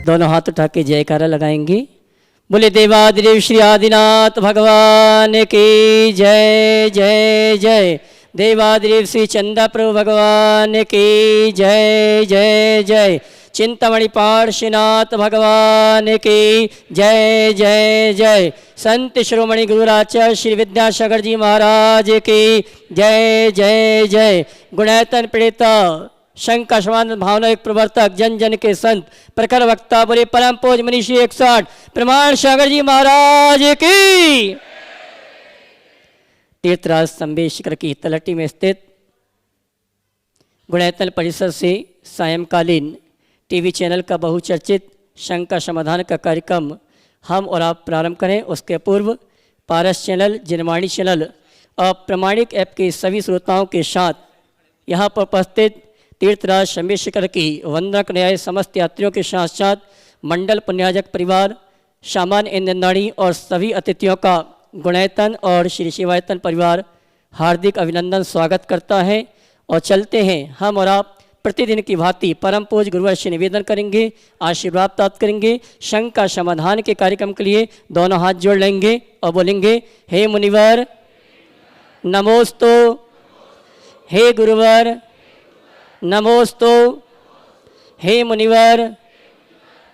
दोनों हाथ उठा के जयकारा लगाएंगे। बोले देवादिदेव श्री आदिनाथ भगवान की जय जय जय। देवादिदेव श्री चंदा प्रभु भगवान की जय जय जय। चिंतामणि पार्श्वनाथ भगवान की जय जय जय। संत शिरोमणि गुरुराचार्य श्री विद्यासागर जी महाराज की जय जय जय। गुणायतन प्रणेता शंका समान भावना एक प्रवर्तक जन जन के संत प्रखर वक्ता बोले परम पूज मनीषी 108 प्रमाण सागर जी महाराज की। तीर्थराज संबेशकर की तलहटी में स्थित गुणायतन परिसर से सायंकालीन टीवी चैनल का बहुचर्चित शंका समाधान का कार्यक्रम हम और आप प्रारंभ करें। उसके पूर्व पारस चैनल, जिनवाणी चैनल और प्रमाणिक ऐप के सभी श्रोताओं के साथ यहाँ पर उपस्थित तीर्थराज संबेशकर की वंदना न्याय समस्त यात्रियों के साथ साथ मंडल पुण्याजक परिवार, सामान्य इंद्रनाड़ी और सभी अतिथियों का गुणायतन और श्री शिवायतन परिवार हार्दिक अभिनंदन स्वागत करता है। और चलते हैं हम और आप प्रतिदिन की भांति परम पूज गुरुवर से निवेदन करेंगे, आशीर्वाद प्राप्त करेंगे। शंका समाधान के कार्यक्रम के लिए दोनों हाथ जोड़ लेंगे और बोलेंगे हे मुनिवर नमोस्तु, हे गुरुवर नमोस्तु, हे मुनिवर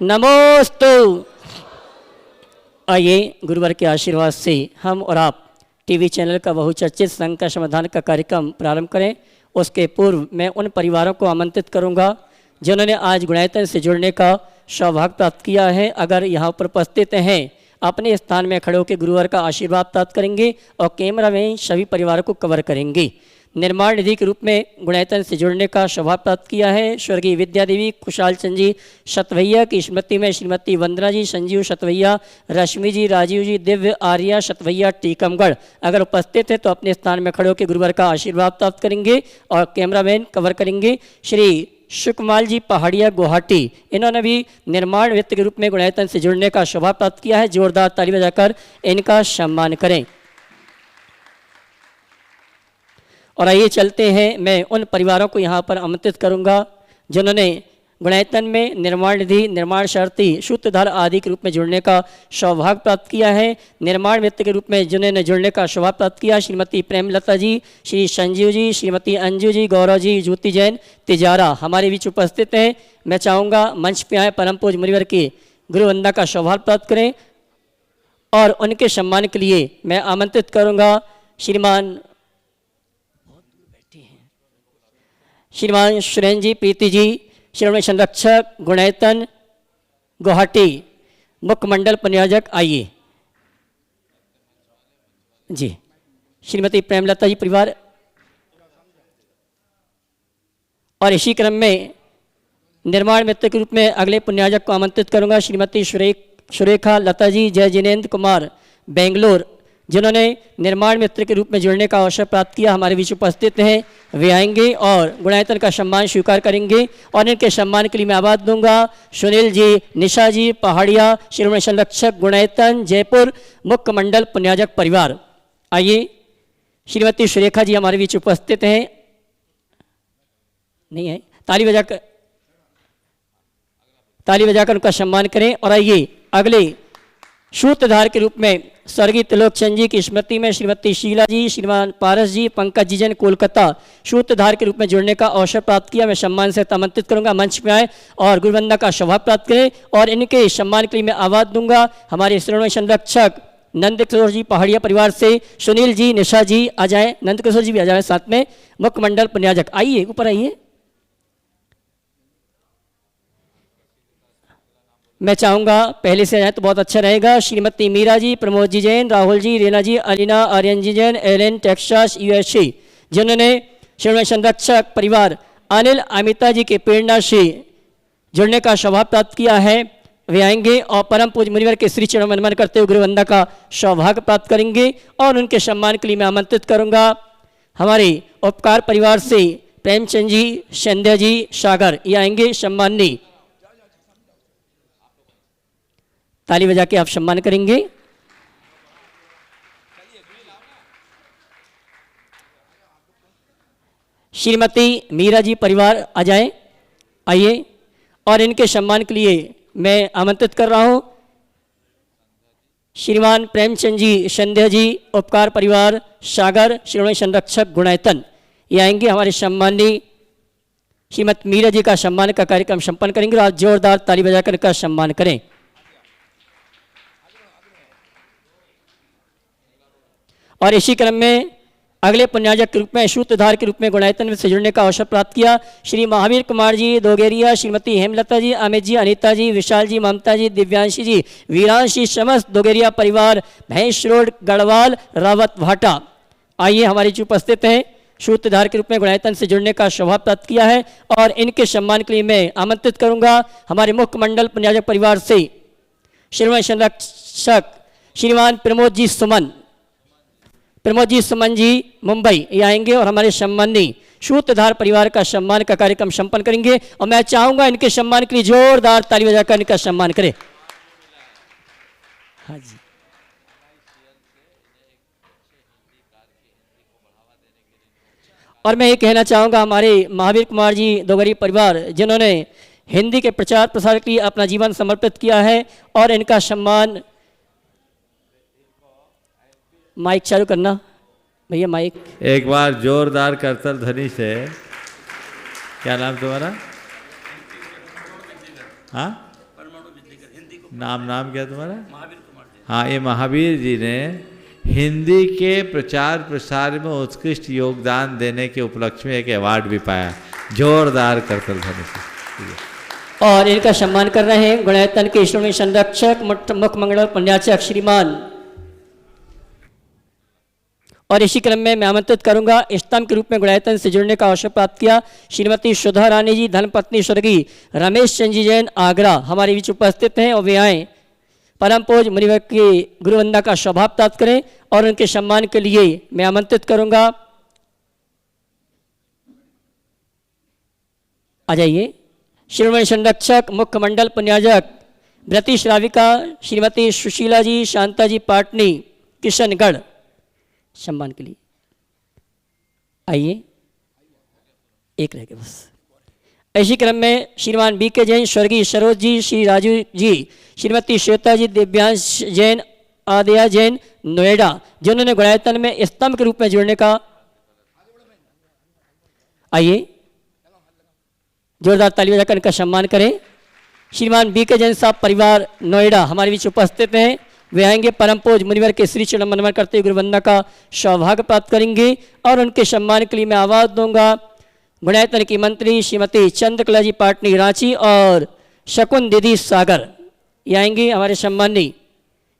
नमोस्तु। आइए गुरुवर के आशीर्वाद से हम और आप टीवी चैनल का बहुचर्चित शंका समाधान का कार्यक्रम प्रारंभ करें। उसके पूर्व मैं उन परिवारों को आमंत्रित करूंगा जिन्होंने आज गुणायतन से जुड़ने का सौभाग्य प्राप्त किया है। अगर यहाँ पर उपस्थित हैं अपने स्थान में खड़े होकर गुरुवर का आशीर्वाद प्राप्त करेंगे और कैमरा में सभी परिवारों को कवर करेंगे। निर्माण निधि के रूप में गुणायतन से जुड़ने का सौभाग्य प्राप्त किया है स्वर्गीय विद्या देवी खुशहाल चंद जी शतवैया की स्मृति में श्रीमती वंदना जी, संजीव शतवैया, रश्मि जी, राजीव जी, दिव्य आर्या शतवैया टीकमगढ़ अगर उपस्थित है तो अपने स्थान में खड़े होकर गुरुवर का आशीर्वाद प्राप्त करेंगे और कैमरामैन कवर करेंगे। श्री सुकमाल जी पहाड़िया गुवाहाटी, इन्होंने भी निर्माण व्यक्ति के रूप में गुणायतन से जुड़ने का सौभाग्य प्राप्त किया है। जोरदार ताली बजाकर इनका सम्मान करें। और आइए चलते हैं, मैं उन परिवारों को यहाँ पर आमंत्रित करूँगा जिन्होंने गुणायतन में निर्माण निधि, निर्माण शर्ती, सूत्रधार आदि के रूप में जुड़ने का सौभाग्य प्राप्त किया है। निर्माण व्यक्ति के रूप में जिन्होंने जुड़ने का सौभाग्य प्राप्त किया श्रीमती प्रेमलता जी, श्री संजीव जी, श्रीमती अंजू जी, गौरव जी, ज्योति जैन तिजारा हमारे बीच उपस्थित हैं। मैं चाहूँगा मंच पे आए परम पूज मुनिवर की गुरुवंदना का सौभाग्य प्राप्त करें और उनके सम्मान के लिए मैं आमंत्रित करूँगा श्रीमान सुरेन जी, प्रीति जी, श्रीमती संरक्षक गुणायतन गुवाहाटी मुख्य मंडल पुण्याजक आइए जी। श्रीमती प्रेमलता जी परिवार। और इसी क्रम में निर्माण मित्र के रूप में अगले पुण्याजक को आमंत्रित करूंगा श्रीमती सुरेखा लता जी, जय जिनेन्द्र कुमार बेंगलोर, जिन्होंने निर्माण मित्र के रूप में जुड़ने का अवसर प्राप्त किया, हमारे बीच उपस्थित हैं। वे आएंगे और गुणायतन का सम्मान स्वीकार करेंगे और इनके सम्मान के लिए मैं आवाज दूंगा सुनील जी, निशा जी पहाड़िया, श्रीमती संरक्षक गुणायतन जयपुर मुख्य मंडल पुण्याजक परिवार। आइए श्रीमती सुरेखा जी हमारे बीच उपस्थित हैं, नहीं है, ताली बजाकर उनका सम्मान करें। और आइए अगले सूत्रधार के रूप में स्वर्गीय त्रिलोक चंद जी की स्मृति में श्रीमती शीला जी, श्रीमान पारस जी, पंकज जी जैन कोलकाता सूत्रधार के रूप में जुड़ने का अवसर प्राप्त किया। मैं सम्मान से आमंत्रित करूंगा मंच पे आए और गुरुवंदना का सौभाग्य प्राप्त करें और इनके सम्मान के लिए मैं आवाज दूंगा हमारे श्रेणी संरक्षक नंद किशोर जी पहाड़िया परिवार से सुनील जी, निशा जी आ जाए, नंद किशोर जी भी आ जाए साथ में मुख्य मंडल पुण्याजक। आइए ऊपर आइए। मैं चाहूँगा पहले से आए तो बहुत अच्छा रहेगा। श्रीमती मीरा जी, प्रमोद जी जैन, राहुल जी, रीना जी, अलीना, आर्यन जी जैन, एलन टेक्सास यूएसए, जिन्होंने श्रेणी संरक्षक परिवार अनिल अमिता जी के प्रेरणा से जुड़ने का सौभाग्य प्राप्त किया है। वे आएंगे और परम पूज मुनिवर के श्री चरणों में नमन करते हुए गुरुवंदना का सौभाग्य प्राप्त करेंगे और उनके सम्मान के लिए मैं आमंत्रित करूँगा हमारे उपकार परिवार से प्रेमचंद जी, संध्या जी, सागर, ये आएंगे सम्माननीय। ताली बजा के आप सम्मान करेंगे। श्रीमती मीरा जी परिवार आ जाएं, आइए और इनके सम्मान के लिए मैं आमंत्रित कर रहा हूँ श्रीमान प्रेमचंद जी संध्या जी, उपकार परिवार सागर, श्रीमती संरक्षक गुणायतन, ये आएंगे। हमारे सम्मानी श्रीमती मीरा जी का सम्मान का कार्यक्रम संपन्न करेंगे और आप जोरदार ताली बजाकर इनका सम्मान करें। और इसी क्रम में अगले पुण्याजक के रूप में सूत्रधार के रूप में गुणायतन से जुड़ने का अवसर प्राप्त किया श्री महावीर कुमार जी दोगेरिया, श्रीमती हेमलता जी, अमित जी, अनीता जी, विशाल जी, ममता जी, दिव्यांशी जी, वीरांशी, समस्त दोगेरिया परिवार, भैंस रोड, गढ़वाल, रावत भाटा, आइए हमारी जो उपस्थित हैं सूत्रधार के रूप में गुणायतन से जुड़ने का सौभाग्य प्राप्त किया है। और इनके सम्मान के लिए मैं आमंत्रित करूंगा हमारे मुख्य मंडल पुण्याजक परिवार से श्रीमान संरक्षक श्रीमान प्रमोद जी सुमन जी मुंबई, ये आएंगे और हमारे सम्मानी सूत्रधार परिवार का सम्मान का कार्यक्रम संपन्न करेंगे। और मैं चाहूंगा इनके सम्मान के लिए जोरदार ताली बजाकर इनका सम्मान करें। हाँ जी, और मैं ये कहना चाहूँगा हमारे महावीर कुमार जी दोगरी परिवार जिन्होंने हिंदी के प्रचार प्रसार के लिए अपना जीवन समर्पित किया है, और इनका सम्मान, माइक चालू करना भैया, माइक एक बार जोरदार करतल ध्वनि से। क्या नाम तुम्हारा? हाँ, नाम क्या तुम्हारा? हाँ, ये महावीर जी ने हिंदी के प्रचार प्रसार में उत्कृष्ट योगदान देने के उपलक्ष्य में एक अवार्ड भी पाया। जोरदार करतल ध्वनि से। और इनका सम्मान कर रहे हैं गुणायतन के श्रोमणी संरक्षक मुख्य मंगल पुण्याचक श्रीमान। और इसी क्रम में मैं आमंत्रित करूंगा स्तंभ के रूप में गुणायतन से जुड़ने का अवसर प्राप्त किया श्रीमती सुधा रानी जी, धर्मपत्नी स्वर्गीय रमेश चंद जी जैन आगरा, हमारे बीच उपस्थित हैं और वे आए परम पूज मुनिवर की गुरुवंदना का सौभाग्य प्राप्त करें। और उनके सम्मान के लिए मैं आमंत्रित करूंगा, आ जाइए, श्रीमती संरक्षक मुख्य मंडल पुण्याजक व्रती श्राविका श्रीमती सुशीला जी, शांता जी पाटनी, किशनगढ़, सम्मान के लिए आइए। एक रह गया बस। इसी क्रम में श्रीमान बी के जैन, स्वर्गीय सरोज जी, श्री राजू जी, श्रीमती श्वेता जी, दिव्यांश जैन, आदिया जैन, नोएडा, जिन्होंने गुणायतन में स्तंभ के रूप में जुड़ने का, आइए जोरदार ताली बजाकर इनका सम्मान करें। श्रीमान बी के जैन साहब परिवार नोएडा हमारे बीच उपस्थित हैं, वे आएंगे परम पूज मुनिवर के श्री चरण मनमन करते हुए गुरुवंदना का सौभाग्य प्राप्त करेंगे। और उनके सम्मान के लिए मैं आवाज दूंगा गुणायतन की मंत्री श्रीमती चंद्रकला जी पाटनी रांची और शकुन दीदी सागर, ये आएंगे हमारे सम्मानी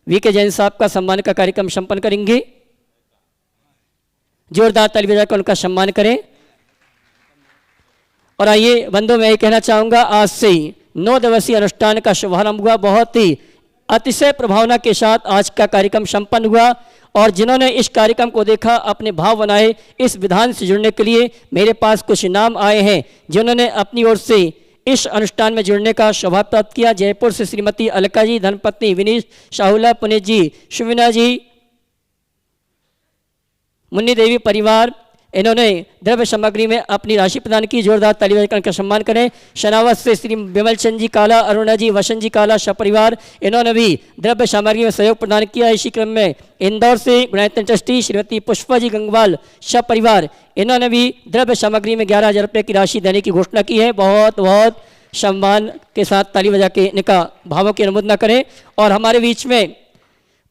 वी के जैन साहब का सम्मान का कार्यक्रम संपन्न करेंगे। जोरदार ताली बजाकर उनका सम्मान करें। और आइए बंधु, मैं ये कहना चाहूँगा आज से 9 दिवसीय अनुष्ठान का शुभारंभ हुआ। बहुत ही अतिशय प्रभावना के साथ आज का कार्यक्रम संपन्न हुआ। और जिन्होंने इस कार्यक्रम को देखा, अपने भाव बनाए, इस विधान से जुड़ने के लिए मेरे पास कुछ नाम आए हैं जिन्होंने अपनी ओर से इस अनुष्ठान में जुड़ने का सौभाग्य प्राप्त किया। जयपुर से श्रीमती अलका जी, धर्मपत्नी विनीश शाहुला, पुनीत जी, सुविना जी, मुन्नी देवी परिवार, इन्होंने द्रव्य सामग्री में अपनी राशि प्रदान की। जोरदार ताली बजाकर का सम्मान करें। शनावत से श्री विमल चंद जी काला, अरुणा जी, वसंत जी काला सपरिवार, इन्होंने भी द्रव्य सामग्री में सहयोग प्रदान किया। इसी क्रम में इंदौर से गुणायतन ट्रस्टी श्रीमती पुष्पा जी गंगवाल सपरिवार, इन्होंने भी द्रव्य सामग्री में 11,000 रुपये की राशि देने की घोषणा की है। बहुत बहुत सम्मान के साथ ताली बजा के इनका भावों की अनुमोदना करें। और हमारे बीच में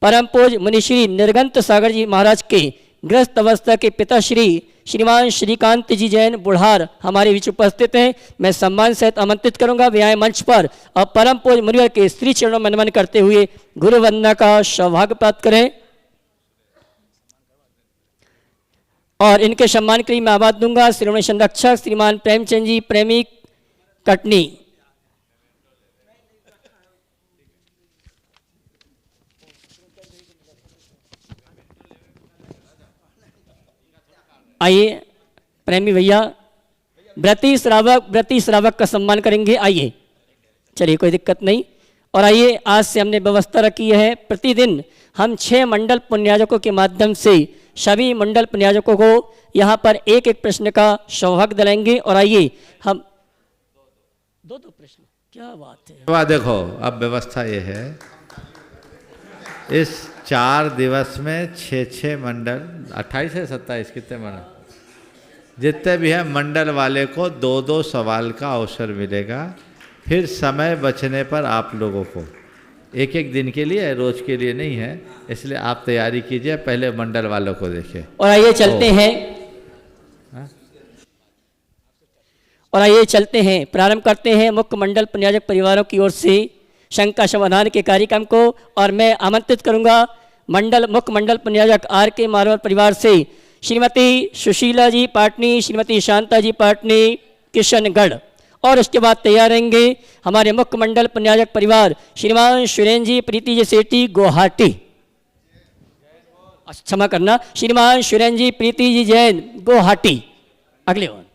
परम पूज मुनिश्री निर्गंत सागर जी महाराज के गृहस्थ अवस्था के पिताश्री श्रीमान श्रीकांत जी जैन बुढ़ार हमारे बीच उपस्थित हैं। मैं सम्मान सहित आमंत्रित करूंगा वे आए मंच पर और परम पूज्य मुनिवर के श्री चरणों में नमन करते हुए गुरु वंदना का सौभाग्य प्राप्त करें। और इनके सम्मान के लिए मैं आवाज दूंगा श्रीमती संरक्षक श्रीमान प्रेमचंद जी प्रेमी कटनी। आइए प्रेमी भैया, व्रती श्रावक का सम्मान करेंगे। आइए, चलिए कोई दिक्कत नहीं। और आइए, आज से हमने व्यवस्था रखी है, प्रतिदिन हम 6 मंडल पुण्याजकों के माध्यम से सभी मंडल पुण्याजकों को यहाँ पर एक एक प्रश्न का सौभाग्य दिलाएंगे। और आइए हम दो प्रश्न क्या बात है। अब देखो, अब व्यवस्था ये है, इस 4 दिवस में 6 मंडल, 28 से 27 कितने मंडल, जितने भी हैं मंडल वाले को 2-2 सवाल का अवसर मिलेगा। फिर समय बचने पर आप लोगों को एक दिन के लिए, रोज के लिए नहीं है, इसलिए आप तैयारी कीजिए, पहले मंडल वालों को देखिए। और आइए चलते हैं, प्रारंभ करते हैं मुख्य मंडल प्रन्याजक परिवारों की ओर से शंका समाधान के कार्यक्रम को। और मैं आमंत्रित करूंगा मुख्य मंडल प्रन्याजक RK मारवाड़ परिवार से श्रीमती सुशीला जी पाटनी, श्रीमती शांता जी पाटनी किशनगढ़, और उसके बाद तैयार रहेंगे हमारे मुख्य मंडल प्रन्याजक परिवार श्रीमान सुरेन जी प्रीति जी सेठी गुवाहाटी, क्षमा करना, श्रीमान सुरेन जी प्रीति जी जैन गुवाहाटी। अगले और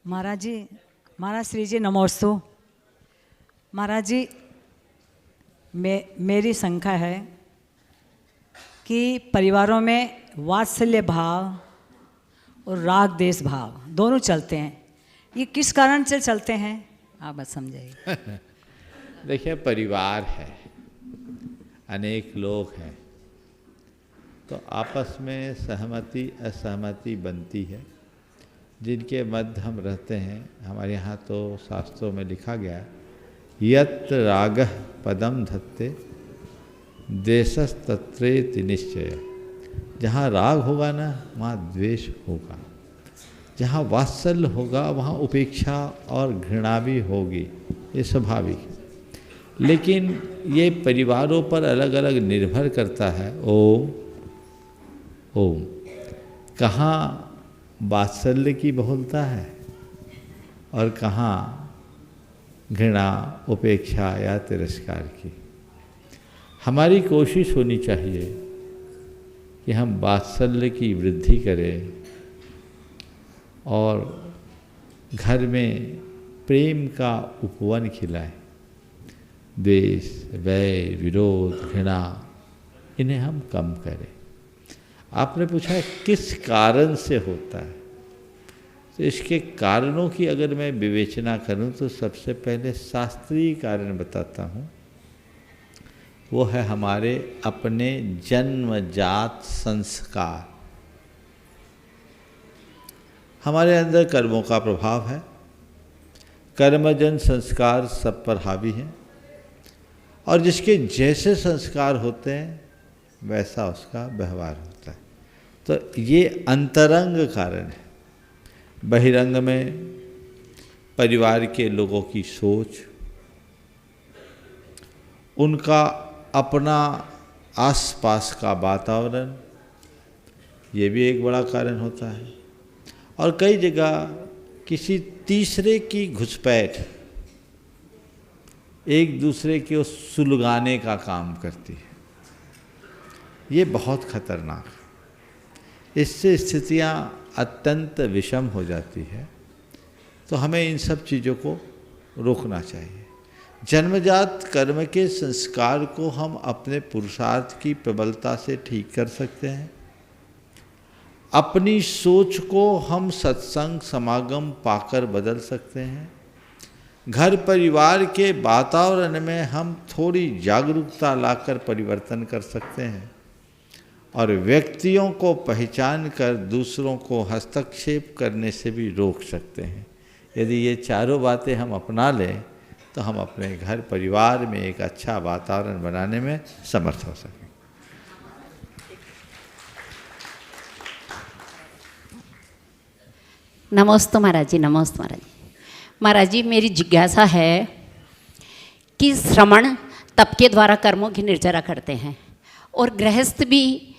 महाराज जी, महाराज श्री जी नमोस्तु। महाराज जी, मेरी शंका है कि परिवारों में वात्सल्य भाव और राग देश भाव दोनों चलते हैं, ये किस कारण से चलते हैं, आप बस समझाइए। देखिए, परिवार है, अनेक लोग हैं, तो आपस में सहमति असहमति बनती है, जिनके मध्य हम रहते हैं। हमारे यहाँ तो शास्त्रों में लिखा गया, यत्र रागः पदम धत्ते देशस्तत्रेति निश्चय। जहाँ राग होगा ना, वहाँ द्वेष होगा, जहाँ वात्सल्य होगा वहाँ उपेक्षा और घृणा भी होगी, ये स्वाभाविक है। लेकिन ये परिवारों पर अलग अलग निर्भर करता है। ओम कहाँ वात्सल्य की बहुलता है और कहाँ घृणा, उपेक्षा या तिरस्कार की। हमारी कोशिश होनी चाहिए कि हम वात्सल्य की वृद्धि करें और घर में प्रेम का उपवन खिलाएं। द्वेष, वैर, विरोध, घृणा, इन्हें हम कम करें। आपने पूछा है किस कारण से होता है, तो इसके कारणों की अगर मैं विवेचना करूं तो सबसे पहले शास्त्रीय कारण बताता हूं। वो है हमारे अपने जन्मजात संस्कार। हमारे अंदर कर्मों का प्रभाव है, कर्मजन संस्कार सब पर हावी हैं, और जिसके जैसे संस्कार होते हैं वैसा उसका व्यवहार होता है। तो ये अंतरंग कारण है। बहिरंग में परिवार के लोगों की सोच, उनका अपना आसपास का वातावरण, ये भी एक बड़ा कारण होता है। और कई जगह किसी तीसरे की घुसपैठ एक दूसरे को सुलगाने का काम करती है, ये बहुत खतरनाक है। इससे स्थितियाँ अत्यंत विषम हो जाती है। तो हमें इन सब चीज़ों को रोकना चाहिए। जन्मजात कर्म के संस्कार को हम अपने पुरुषार्थ की प्रबलता से ठीक कर सकते हैं। अपनी सोच को हम सत्संग समागम पाकर बदल सकते हैं। घर परिवार के वातावरण में हम थोड़ी जागरूकता लाकर परिवर्तन कर सकते हैं और व्यक्तियों को पहचान कर दूसरों को हस्तक्षेप करने से भी रोक सकते हैं। यदि ये चारों बातें हम अपना लें तो हम अपने घर परिवार में एक अच्छा वातावरण बनाने में समर्थ हो सकें। नमस्ते महाराज जी, नमस्ते महाराज जी। महाराज जी, मेरी जिज्ञासा है कि श्रमण तप के द्वारा कर्मों की निर्जरा करते हैं और गृहस्थ भी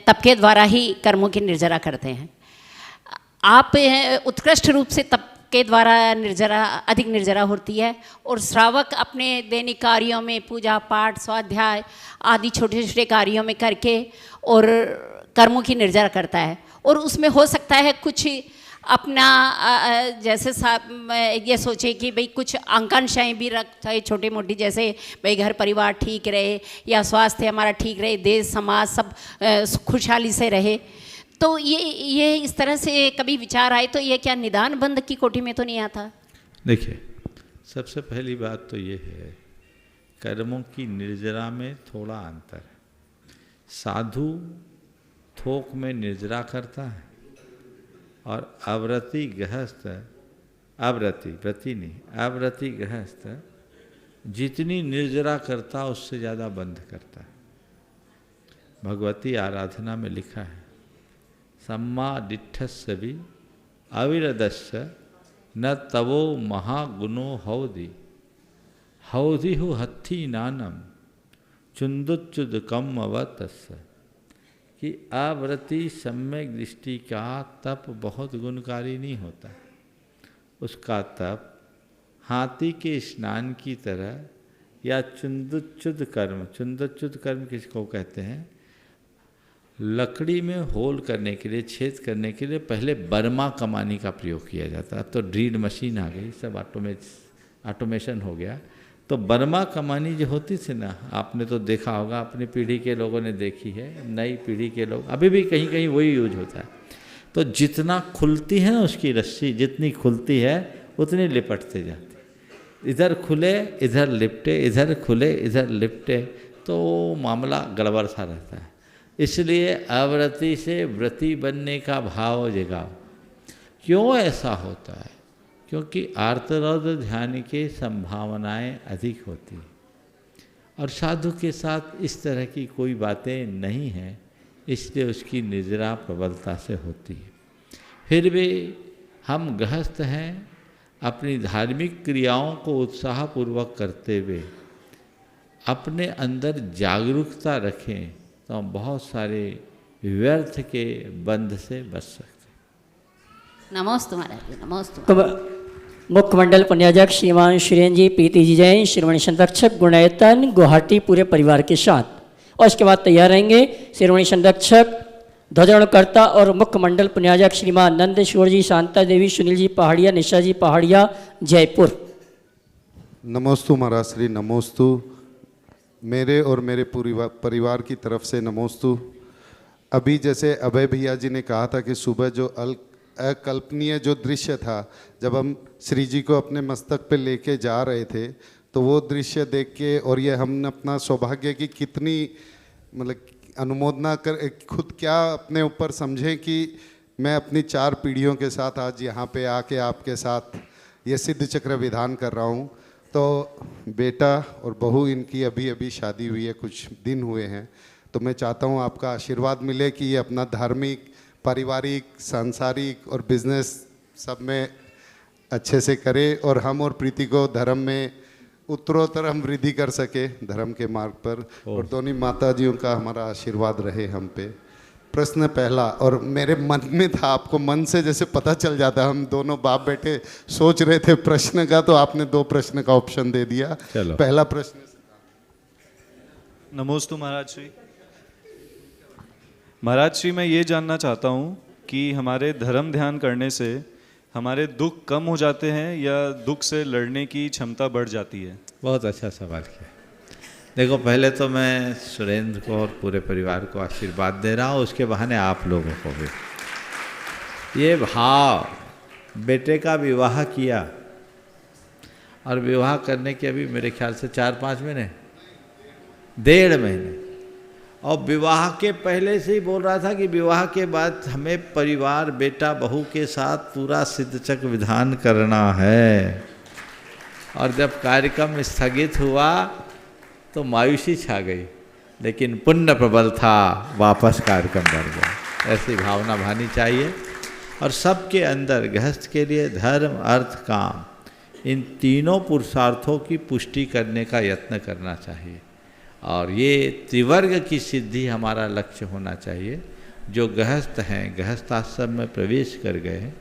तप के द्वारा ही कर्मों की निर्जरा करते हैं। आप उत्कृष्ट रूप से तप के द्वारा अधिक निर्जरा होती है और श्रावक अपने दैनिक कार्यों में पूजा पाठ स्वाध्याय आदि छोटे छोटे कार्यों में करके और कर्मों की निर्जरा करता है। और उसमें हो सकता है कुछ अपना जैसे ये सोचे कि भाई कुछ आकांक्षाएं भी रखे छोटी मोटी, जैसे भाई घर परिवार ठीक रहे या स्वास्थ्य हमारा ठीक रहे, देश समाज सब खुशहाली से रहे। तो ये इस तरह से कभी विचार आए तो ये क्या निदान बंद की कोटि में तो नहीं आता? देखिए, सबसे पहली बात तो ये है, कर्मों की निर्जरा में थोड़ा अंतर है। साधु थोक में निर्जरा करता है और अव्रती गृहस्थ, अव्रती गृहस्थ जितनी निर्जरा करता उससे ज़्यादा बंध करता है। भगवती आराधना में लिखा है, सम्मा डिठस्य भी अविरदस्य न तवो महागुणो हौदी हु हत्थी नानम चुंदुच्युद कम अवतस्य, कि अव्रती सम्यक दृष्टि का तप बहुत गुणकारी नहीं होता। उसका तप हाथी के स्नान की तरह या चुंदुच्युद कर्म किसको कहते हैं? लकड़ी में होल करने के लिए, छेद करने के लिए पहले बर्मा कमानी का प्रयोग किया जाता है। अब तो ड्रिल मशीन आ गई, सब ऑटोमेशन हो गया। तो बर्मा कमानी जो होती थी ना, आपने तो देखा होगा, अपनी पीढ़ी के लोगों ने देखी है, नई पीढ़ी के लोग अभी भी कहीं कहीं वही यूज होता है। तो जितना खुलती है ना उसकी रस्सी, जितनी खुलती है उतनी लिपटते जाती, इधर खुले इधर लिपटे, इधर खुले इधर लिपटे, तो मामला गड़बड़ सा रहता है। इसलिए अव्रती से व्रती बनने का भाव जगाओ। क्यों ऐसा होता है? क्योंकि आर्तरौद्र ध्यान की संभावनाएं अधिक होती हैं और साधु के साथ इस तरह की कोई बातें नहीं हैं, इसलिए उसकी निजरा प्रबलता से होती है। फिर भी हम गृहस्थ हैं, अपनी धार्मिक क्रियाओं को उत्साहपूर्वक करते हुए अपने अंदर जागरूकता रखें तो हम बहुत सारे व्यर्थ के बंध से बच सकते। नमोस्तु महाराज, नमोस्तु। मुख्यमंडल पुण्याजक श्रीमान श्रीन जी पीती जी जैन श्रीमणि संरक्षक गुणायतन गुवाहाटी पूरे परिवार के साथ, और इसके बाद तैयार रहेंगे श्रीमणि संरक्षक ध्वजारोहणकर्ता और मुख्यमंडल पुण्याजक श्रीमान नंदेश्वर जी, शांता देवी, सुनील जी पहाड़िया, निशा जी पहाड़िया, जयपुर। नमोस्तु महाराज श्री, नमोस्तु। मेरे और मेरे पूरी परिवार की तरफ से नमोस्तु। अभी जैसे अभय भैया जी ने कहा था कि सुबह जो अकल्पनीय जो दृश्य था, जब हम श्री जी को अपने मस्तक पे लेके जा रहे थे, तो वो दृश्य देख के और ये हमने अपना सौभाग्य की कितनी मतलब अनुमोदना कर खुद क्या अपने ऊपर समझें कि मैं अपनी 4 पीढ़ियों के साथ आज यहाँ पे आके आपके साथ ये सिद्ध चक्र विधान कर रहा हूँ। तो बेटा और बहू इनकी अभी अभी शादी हुई है, कुछ दिन हुए हैं, तो मैं चाहता हूँ आपका आशीर्वाद मिले कि ये अपना धार्मिक, पारिवारिक, सांसारिक और बिजनेस सब में अच्छे से करे और हम और प्रीति को धर्म में उत्तरोत्तर हम वृद्धि कर सके धर्म के मार्ग पर, और दोनों माताजियों का हमारा आशीर्वाद रहे हम पे। प्रश्न पहला, और मेरे मन में था, आपको मन से जैसे पता चल जाता, हम दोनों बाप बेटे सोच रहे थे प्रश्न का, तो आपने 2 प्रश्न का ऑप्शन दे दिया। चलो। पहला प्रश्न। नमोस्तु महाराज श्री। महाराज श्री, मैं ये जानना चाहता हूँ कि हमारे धर्म ध्यान करने से हमारे दुख कम हो जाते हैं या दुख से लड़ने की क्षमता बढ़ जाती है? बहुत अच्छा सवाल किया। देखो, पहले तो मैं सुरेंद्र को और पूरे परिवार को आशीर्वाद दे रहा हूँ, उसके बहाने आप लोगों को भी। ये भाव, बेटे का विवाह किया और विवाह करने के अभी मेरे ख्याल से 4-5 महीने, 1.5 महीने, और विवाह के पहले से ही बोल रहा था कि विवाह के बाद हमें परिवार, बेटा बहू के साथ पूरा सिद्ध चक्र विधान करना है। और जब कार्यक्रम स्थगित हुआ तो मायूसी छा गई, लेकिन पुण्य प्रबल था, वापस कार्यक्रम बढ़ गया। ऐसी भावना भानी चाहिए। और सबके अंदर गृहस्थ के लिए धर्म, अर्थ, काम, इन तीनों पुरुषार्थों की पुष्टि करने का यत्न करना चाहिए। और ये त्रिवर्ग की सिद्धि हमारा लक्ष्य होना चाहिए। जो गृहस्थ हैं, गृहस्थाश्रम में प्रवेश कर गए हैं,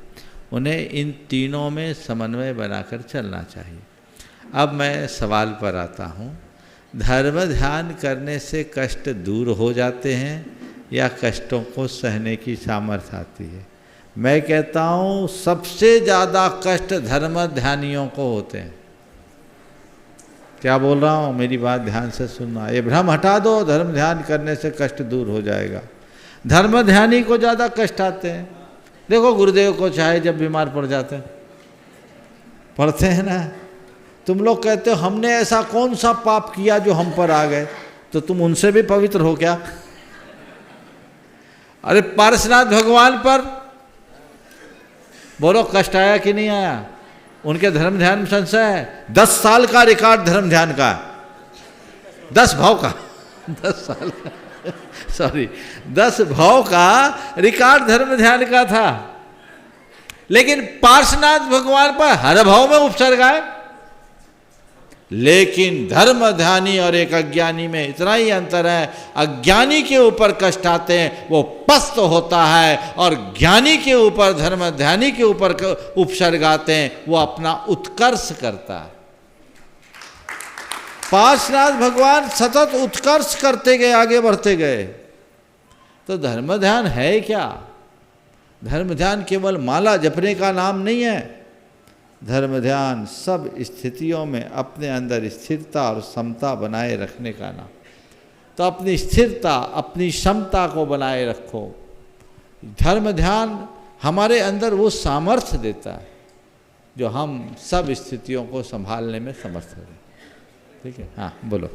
उन्हें इन तीनों में समन्वय बनाकर चलना चाहिए। अब मैं सवाल पर आता हूँ, धर्म ध्यान करने से कष्ट दूर हो जाते हैं या कष्टों को सहने की सामर्थ्य आती है? मैं कहता हूँ सबसे ज़्यादा कष्ट धर्म ध्यानियों को होते हैं। क्या बोल रहा हूँ, मेरी बात ध्यान से सुनना। ये भ्रम हटा दो, धर्म ध्यान करने से कष्ट दूर हो जाएगा। धर्म ध्यानी को ज़्यादा कष्ट आते हैं। देखो गुरुदेव को चाहे जब बीमार पड़ जाते हैं, पढ़ते हैं ना। तुम लोग कहते हो हमने ऐसा कौन सा पाप किया जो हम पर आ गए, तो तुम उनसे भी पवित्र हो क्या? अरे पार्श्वनाथ भगवान पर बोलो कष्ट आया कि नहीं आया? उनके धर्म ध्यान में संशय है। 10 साल का रिकॉर्ड धर्म ध्यान का, 10 भाव का 10 साल का सॉरी 10 भाव का रिकॉर्ड धर्म ध्यान का था। लेकिन पार्श्वनाथ भगवान पर हर भाव में उपसर्ग आए। लेकिन धर्म ध्यानी और एक अज्ञानी में इतना ही अंतर है, अज्ञानी के ऊपर कष्ट आते हैं वो पस्त होता है, और ज्ञानी के ऊपर धर्म ध्यानी के ऊपर उपसर्ग आते हैं वो अपना उत्कर्ष करता है। पार्श्वनाथ भगवान सतत उत्कर्ष करते गए, आगे बढ़ते गए। तो धर्म ध्यान है क्या? धर्म ध्यान केवल माला जपने का नाम नहीं है। धर्म ध्यान सब स्थितियों में अपने अंदर स्थिरता और समता बनाए रखने का नाम। तो अपनी स्थिरता, अपनी क्षमता को बनाए रखो। धर्म ध्यान हमारे अंदर वो सामर्थ्य देता है जो हम सब स्थितियों को संभालने में समर्थ हैं। ठीक है, हाँ बोलो।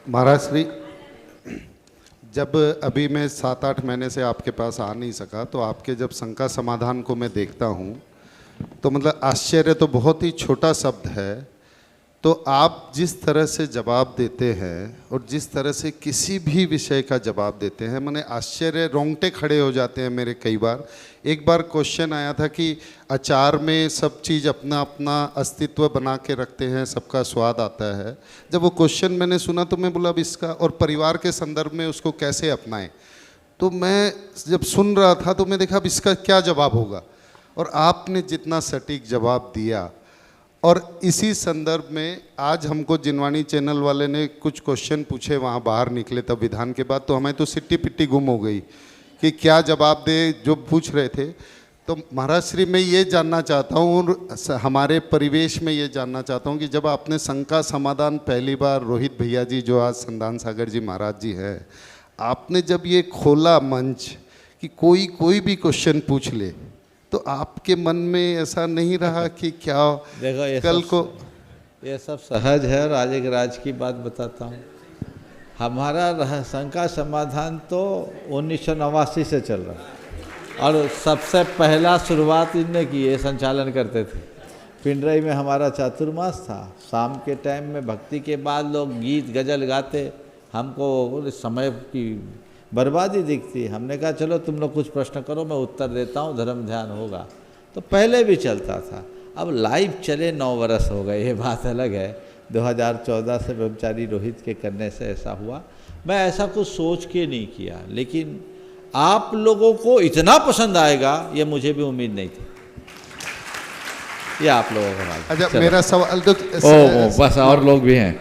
महाराज श्री, जब अभी मैं 7-8 महीने से आपके पास आ नहीं सका, तो आपके जब शंका समाधान को मैं देखता हूँ तो मतलब आश्चर्य तो बहुत ही छोटा शब्द है, तो आप जिस तरह से जवाब देते हैं और जिस तरह से किसी भी विषय का जवाब देते हैं, मैंने आश्चर्य, रोंगटे खड़े हो जाते हैं मेरे कई बार। एक बार क्वेश्चन आया था कि अचार में सब चीज़ अपना अपना अस्तित्व बना के रखते हैं, सबका स्वाद आता है। जब वो क्वेश्चन मैंने सुना तो मैं बोला अब इसका और परिवार के संदर्भ में उसको कैसे अपनाएं। तो मैं जब सुन रहा था तो मैं देखा अब इसका क्या जवाब होगा, और आपने जितना सटीक जवाब दिया। और इसी संदर्भ में आज हमको जिनवाणी चैनल वाले ने कुछ क्वेश्चन पूछे, वहाँ बाहर निकले तब विधान के बाद, तो हमें तो सिट्टी पिट्टी गुम हो गई कि क्या जवाब दे जो पूछ रहे थे। तो महाराज श्री, मैं ये जानना चाहता हूँ और हमारे परिवेश में ये जानना चाहता हूँ कि जब आपने शंका समाधान पहली बार, रोहित भैया जी जो आज संदान सागर जी महाराज जी हैं, आपने जब ये खोला मंच कि कोई भी क्वेश्चन पूछ ले, तो आपके मन में ऐसा नहीं रहा कि क्या देखो ये कल को ये सब सहज है। और आज एक राज की बात बताता हूँ, हमारा शंका समाधान तो 1989 से चल रहा है, और सबसे पहला शुरुआत इनने की, ये संचालन करते थे। पिंडरई में हमारा चातुर्मास था, शाम के टाइम में भक्ति के बाद लोग गीत गजल गाते, हमको समय की बर्बादी दिखती। हमने कहा चलो तुम लोग कुछ प्रश्न करो, मैं उत्तर देता हूँ, धर्म ध्यान होगा। तो पहले भी चलता था, अब लाइव चले 9 वर्ष हो गए, ये बात अलग है। 2014 से ब्रह्मचारी रोहित के करने से ऐसा हुआ। मैं ऐसा कुछ सोच के नहीं किया, लेकिन आप लोगों को इतना पसंद आएगा ये मुझे भी उम्मीद नहीं थी। ये आप लोगों का बात। अच्छा, मेरा सवाल तो बस और लोग भी हैं।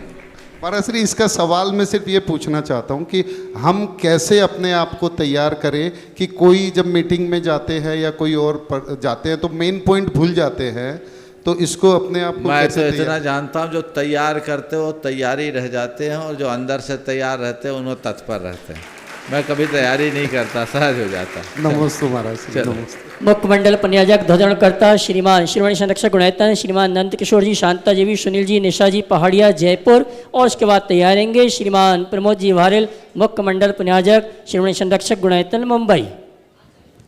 महाराज श्री, इसका सवाल मैं सिर्फ ये पूछना चाहता हूँ कि हम कैसे अपने आप को तैयार करें कि कोई जब मीटिंग में जाते हैं या कोई और जाते हैं तो मेन पॉइंट भूल जाते हैं, तो इसको अपने आप को मैं कैसे तो इतना जानता हूँ, जो तैयार करते हो तैयारी रह जाते हैं, और जो अंदर से तैयार रहते हैं उन्होंने तत्पर रहते हैं। मैं कभी तैयारी नहीं करता, सहज हो जाता। नमस्ते महाराज श्री, नमस्ते। मुख्यमंडल पन्याजक ध्वजनकर्ता श्रीमान श्रीवाणी संरक्षक गुणायतन श्रीमान नंद किशोर जी, शांता जी, सुनील जी, निशा जी पहाड़िया जयपुर, और उसके बाद तैयारेंगे श्रीमान प्रमोद जी वारेल, मुख्यमंडल पन्याजक श्रीवाणी संरक्षक गुणायतन मुंबई।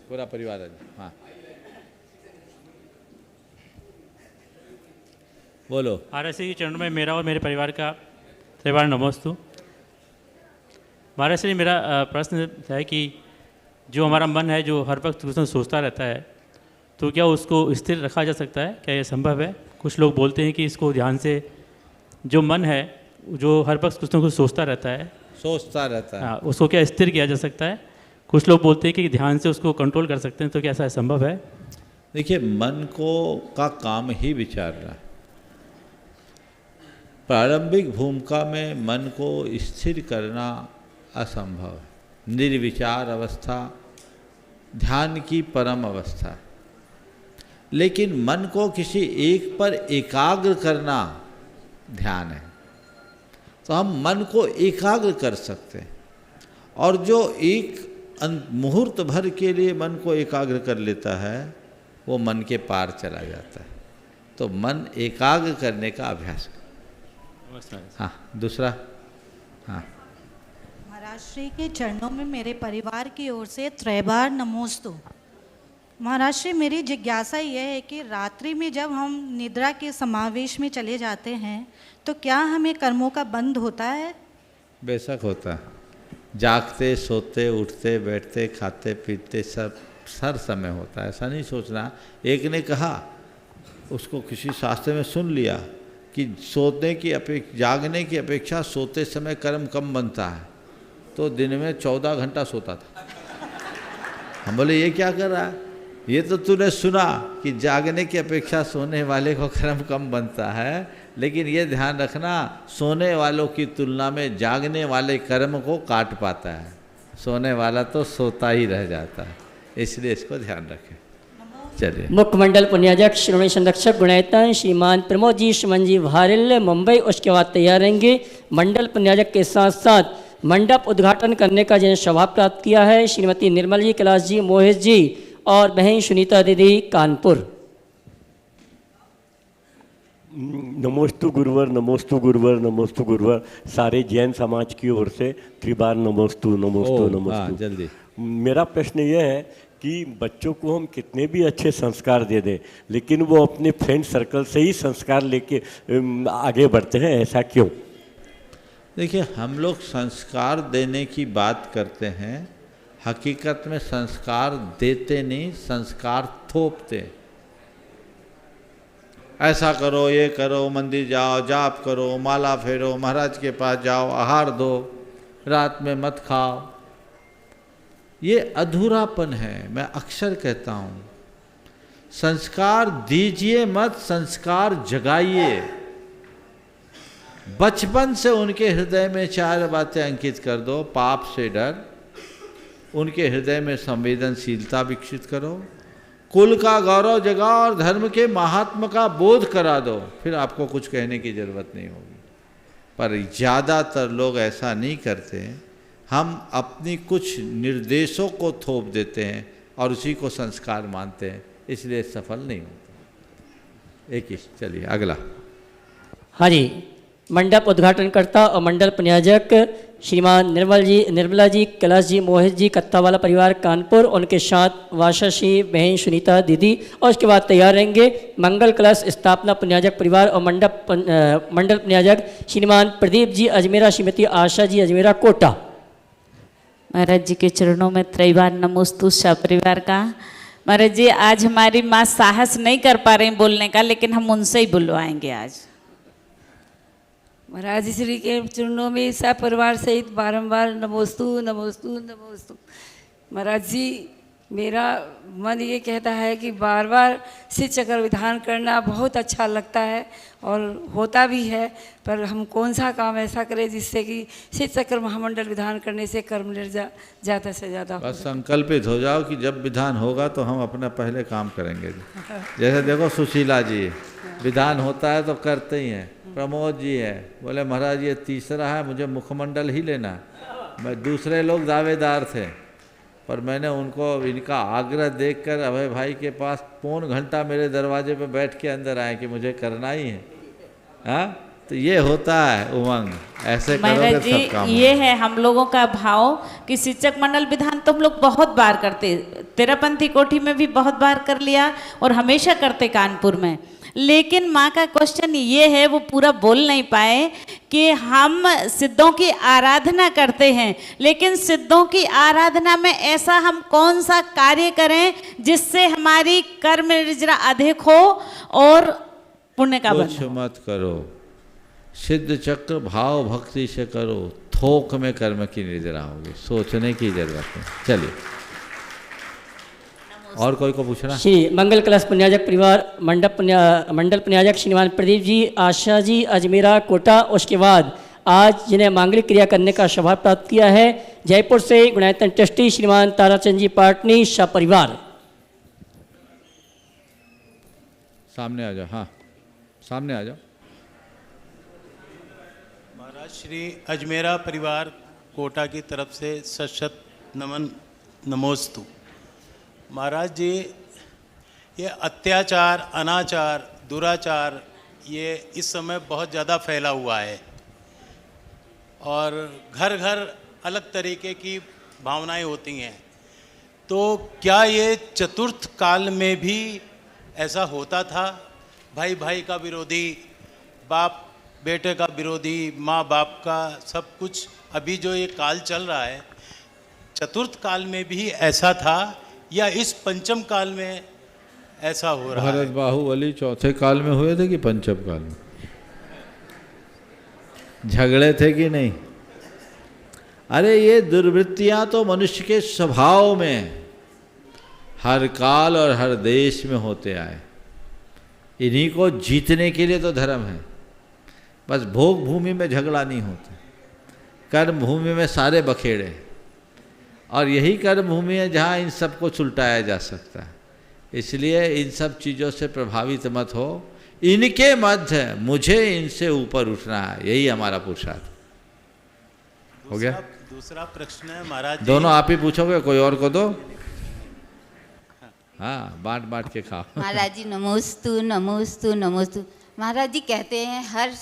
पूरा परिवार है। हाँ बोलो। महाराज श्री के चरणों में मेरा और मेरे परिवार का त्रिवार नमोस्तु। महाराज श्री, मेरा प्रश्न है कि जो हमारा मन है जो हर वक्त कुछ सोचता रहता है, तो क्या उसको स्थिर रखा जा सकता है? क्या ये संभव है? कुछ लोग बोलते हैं कि इसको ध्यान से, जो मन है जो हर वक्त कुछ ना कुछ सोचता रहता है, हाँ, उसको क्या स्थिर किया जा सकता है? कुछ लोग बोलते हैं कि ध्यान से उसको कंट्रोल कर सकते हैं, तो क्या ऐसा संभव है? देखिए, मन को का काम ही विचारना है। प्रारंभिक भूमिका में मन को स्थिर करना असंभव है। निर्विचार अवस्था ध्यान की परम अवस्था है, लेकिन मन को किसी एक पर एकाग्र करना ध्यान है। तो हम मन को एकाग्र कर सकते हैं, और जो एक मुहूर्त भर के लिए मन को एकाग्र कर लेता है वो मन के पार चला जाता है। तो मन एकाग्र करने का अभ्यास करें। हाँ दूसरा। हाँ महाराज श्री के चरणों में मेरे परिवार की ओर से त्रैबार नमोस्तु। महाराज श्री मेरी जिज्ञासा यह है कि रात्रि में जब हम निद्रा के समावेश में चले जाते हैं तो क्या हमें कर्मों का बंध होता है? बेशक होता है। जागते सोते उठते बैठते खाते पीते सब हर समय होता है, ऐसा नहीं सोचना। एक ने कहा, उसको किसी शास्त्र में सुन लिया कि जागने की अपेक्षा सोते समय कर्म कम बनता है, तो दिन में 14 घंटा सोता था। हम बोले ये क्या कर रहा है? ये तो तूने सुना कि जागने की अपेक्षा सोने वाले को कर्म कम बनता है, लेकिन ये ध्यान रखना सोने वालों की तुलना में जागने वाले कर्म को काट पाता है, सोने वाला तो सोता ही रह जाता है, इसलिए इसको ध्यान रखें। चलिए। मुख्यमंडल पुण्याजक श्रोमणी संरक्षक गुणायतन श्रीमान प्रमोद जी सुमन जी भारिल मुंबई, उसके बाद तैयार रहेंगे। मंडल पुण्याजक के साथ साथ मंडप उद्घाटन करने का जिन्हें स्वभाव प्राप्त किया है श्रीमती निर्मल जी, कैलाश जी, मोहित जी और बहन सुनीता दीदी कानपुर। नमोस्तु गुरुवर, नमोस्तु गुरुवर, नमोस्तु गुरुवर। सारे जैन समाज की ओर से त्रिबार नमोस्तु नमोस्तु नमोस्तु। जल्दी। मेरा प्रश्न यह है कि बच्चों को हम कितने भी अच्छे संस्कार दे दें, लेकिन वो अपने फ्रेंड सर्कल से ही संस्कार लेके आगे बढ़ते हैं, ऐसा क्यों? देखिए, हम लोग संस्कार देने की बात करते हैं, हकीकत में संस्कार देते नहीं, संस्कार थोपते। ऐसा करो, ये करो, मंदिर जाओ, जाप करो, माला फेरो, महाराज के पास जाओ, आहार दो, रात में मत खाओ। ये अधूरापन है। मैं अक्सर कहता हूँ, संस्कार दीजिए मत, संस्कार जगाइए। बचपन से उनके हृदय में 4 बातें अंकित कर दो। पाप से डर, उनके हृदय में संवेदनशीलता विकसित करो, कुल का गौरव जगाओ और धर्म के महात्मा का बोध करा दो, फिर आपको कुछ कहने की जरूरत नहीं होगी। पर ज़्यादातर लोग ऐसा नहीं करते। हम अपनी कुछ निर्देशों को थोप देते हैं और उसी को संस्कार मानते हैं, इसलिए सफल नहीं होता। एक ही। चलिए अगला। हाँ जी, मंडप उद्घाटनकर्ता और मंडल पुण्याजक श्रीमान निर्मला जी, कैलाश जी, मोहित जी, कत्तावाला परिवार कानपुर, उनके साथ वाशाश्री बहन सुनीता दीदी, और उसके बाद तैयार रहेंगे मंगल कलश स्थापना पुण्याजक परिवार और मंडल पुण्याजक श्रीमान प्रदीप जी अजमेरा, श्रीमती आशा जी अजमेरा कोटा। महाराज जी के चरणों में त्रैवार नमोस्तु परिवार का। महाराज जी, आज हमारी माँ साहस नहीं कर पा रही बोलने का, लेकिन हम उनसे ही बुलवाएंगे आज। महाराज श्री के चरणों में सब परिवार सहित बारंबार नमोस्तु नमोस्तु नमोस्तु। महाराज जी, मेरा मन ये कहता है कि बार बार शिव चक्र विधान करना बहुत अच्छा लगता है और होता भी है, पर हम कौन सा काम ऐसा करें जिससे कि शिव चक्र महामंडल विधान करने से कर्म ज़्यादा से ज़्यादा। बस संकल्पित हो जाओ कि जब विधान होगा तो हम अपना पहले काम करेंगे। जैसे देखो सुशीला जी, विधान होता है तो करते ही हैं। प्रमोद जी है, बोले महाराज ये तीसरा है, मुझे मुखमंडल ही लेना। मैं दूसरे लोग दावेदार थे, पर मैंने उनको इनका आग्रह देखकर अभय भाई के पास पौन घंटा मेरे दरवाजे पे बैठ के अंदर आए कि मुझे करना ही है। हाँ, तो ये होता है उमंग, ऐसे करोगे सब काम। ये है हम लोगों का भाव कि शिक्षक मंडल विधान तो हम लोग बहुत बार करते, तेरापंथी कोठी में भी बहुत बार कर लिया और हमेशा करते कानपुर में। लेकिन माँ का क्वेश्चन ये है, वो पूरा बोल नहीं पाए कि हम सिद्धों की आराधना करते हैं, लेकिन सिद्धों की आराधना में ऐसा हम कौन सा कार्य करें जिससे हमारी कर्म निर्जरा अधिक हो और पुण्य का कुछ मत करो, सिद्ध चक्र भाव भक्ति से करो, थोक में कर्म की निर्जरा होगी, सोचने की जरूरत है। चलिए और कोई को पूछना? श्री मंगल कलश पुण्याजक परिवार मंडल पुण्याजक श्रीमान प्रदीप जी, आशा जी अजमेरा कोटा, उसके बाद आज जिन्हें मांगलिक क्रिया करने का स्वभाव प्राप्त किया है जयपुर से गुणायतन ट्रस्टी श्रीमान ताराचंद जी पाटनी परिवार। सामने आ जाओ। हाँ, सामने आ जाओ। महाराज श्री अजमेरा परिवार कोटा की तरफ से सशत नमन नमोस्तु। महाराज जी, ये अत्याचार, अनाचार, दुराचार ये इस समय बहुत ज़्यादा फैला हुआ है और घर घर अलग तरीके की भावनाएं होती हैं। तो क्या ये चतुर्थ काल में भी ऐसा होता था? भाई भाई का विरोधी, बाप बेटे का विरोधी, माँ बाप का, सब कुछ अभी जो ये काल चल रहा है, चतुर्थ काल में भी ऐसा था या इस पंचम काल में ऐसा हो रहा है? भरत बाहुबली चौथे काल में हुए थे कि पंचम काल में? झगड़े थे कि नहीं? अरे ये दुर्वृत्तियां तो मनुष्य के स्वभाव में हर काल और हर देश में होते आए। इन्हीं को जीतने के लिए तो धर्म है। बस भोग भूमि में झगड़ा नहीं होता, कर्म भूमि में सारे बखेड़े, और यही कर्म भूमि है जहाँ इन सबको सुलटाया जा सकता है। इसलिए इन सब चीज़ों से प्रभावित मत हो, इनके मध्य मुझे इनसे ऊपर उठना है, यही हमारा पुरुषार्थ। हो गया? दूसरा प्रश्न है महाराज जी, दोनों आप ही पूछोगे, कोई और को दो? हाँ, बांट बांट के खाओ। महाराज जी नमोस्तु नमोस्तु नमोस्तु। महाराज जी कहते हैं हर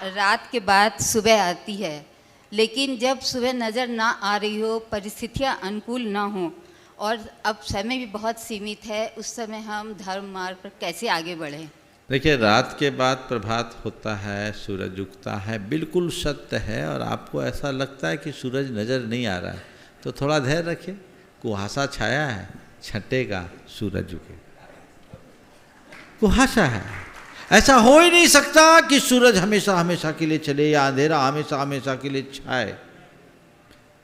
रात के बाद सुबह आती है, लेकिन जब सुबह नज़र ना आ रही हो, परिस्थितियाँ अनुकूल ना हो और अब समय भी बहुत सीमित है, उस समय हम धर्म मार्ग पर कैसे आगे बढ़ें? देखिए, रात के बाद प्रभात होता है, सूरज उगता है, बिल्कुल सत्य है। और आपको ऐसा लगता है कि सूरज नज़र नहीं आ रहा है, तो थोड़ा धैर्य रखिए। कुहासा छाया है, छटेगा, सूरज उगेगा। कुहासा है, ऐसा हो ही नहीं सकता कि सूरज हमेशा हमेशा के लिए चले या अंधेरा हमेशा हमेशा के लिए छाए।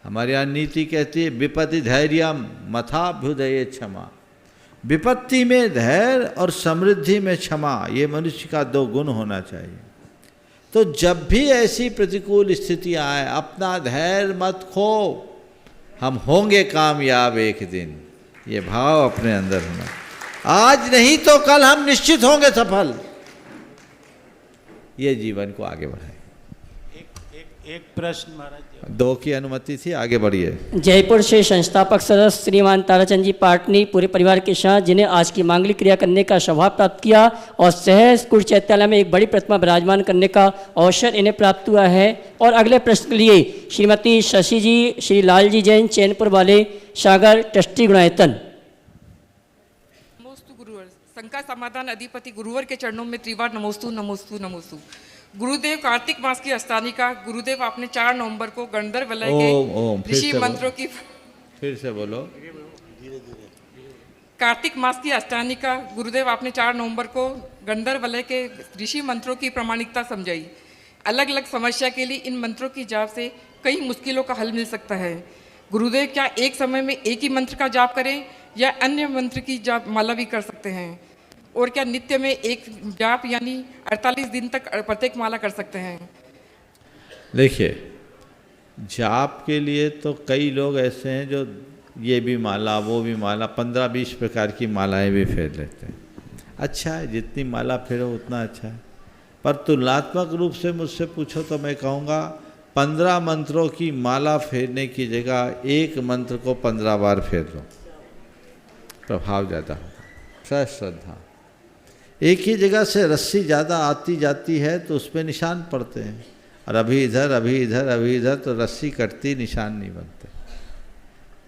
हमारे यहाँ नीति कहती है विपत्ति धैर्यम मथाभ्युदये क्षमा। विपत्ति में धैर्य और समृद्धि में क्षमा, ये मनुष्य का 2 गुण होना चाहिए। तो जब भी ऐसी प्रतिकूल स्थिति आए, अपना धैर्य मत खो, हम होंगे कामयाब एक दिन, ये भाव अपने अंदर होना। आज नहीं तो कल हम निश्चित होंगे सफल। ये जीवन को आगे बढ़ाए। एक प्रश्न महाराज जी, 2 की अनुमति थी, आगे बढ़िए। जयपुर से संस्थापक सदस्य श्रीमान ताराचंद जी पाटनी पूरे परिवार के साथ, जिन्हें आज की मांगलिक क्रिया करने का सौभाग्य प्राप्त किया और सहज कुल चैत्यालय में एक बड़ी प्रतिमा विराजमान करने का अवसर इन्हें प्राप्त हुआ है। और अगले प्रश्न के लिए श्रीमती शशि जी, श्री लाल जी जैन, चैनपुर वाले, सागर, ट्रस्टी गुणायतन। नमोस्तु गुरुवर, शंका समाधान अधिपति गुरुवर के चरणों में त्रिवार नमोस्तु नमोस्तु नमोस्तु। गुरुदेव कार्तिक मास की अष्टानिका, गुरुदेव आपने 4 नवंबर को गंधर्व वलय के ऋषि मंत्रों की, फिर से बोलो। कार्तिक मास की अष्टानिका, गुरुदेव आपने 4 नवंबर को गंधर्व वलय के ऋषि मंत्रों की प्रामाणिकता समझाई। अलग अलग समस्या के लिए इन मंत्रों की जाप से कई मुश्किलों का हल मिल सकता है। गुरुदेव क्या एक समय में एक ही मंत्र का जाप करें या अन्य मंत्र की जाप माला भी कर सकते हैं? और क्या नित्य में एक जाप यानी 48 दिन तक प्रत्येक माला कर सकते हैं? देखिए, जाप के लिए तो कई लोग ऐसे हैं जो ये भी माला वो भी माला, 15-20 प्रकार की मालाएं भी फेर लेते हैं। अच्छा है, जितनी माला फेरो उतना अच्छा है। पर तुलनात्मक रूप से मुझसे पूछो तो मैं कहूँगा 15 मंत्रों की माला फेरने की जगह एक मंत्र को 15 बार फेर लो, प्रभाव ज़्यादा होगा। श्रद्धा, एक ही जगह से रस्सी ज़्यादा आती जाती है तो उस पर निशान पड़ते हैं, और अभी इधर अभी इधर अभी इधर तो रस्सी कटती, निशान नहीं बनते।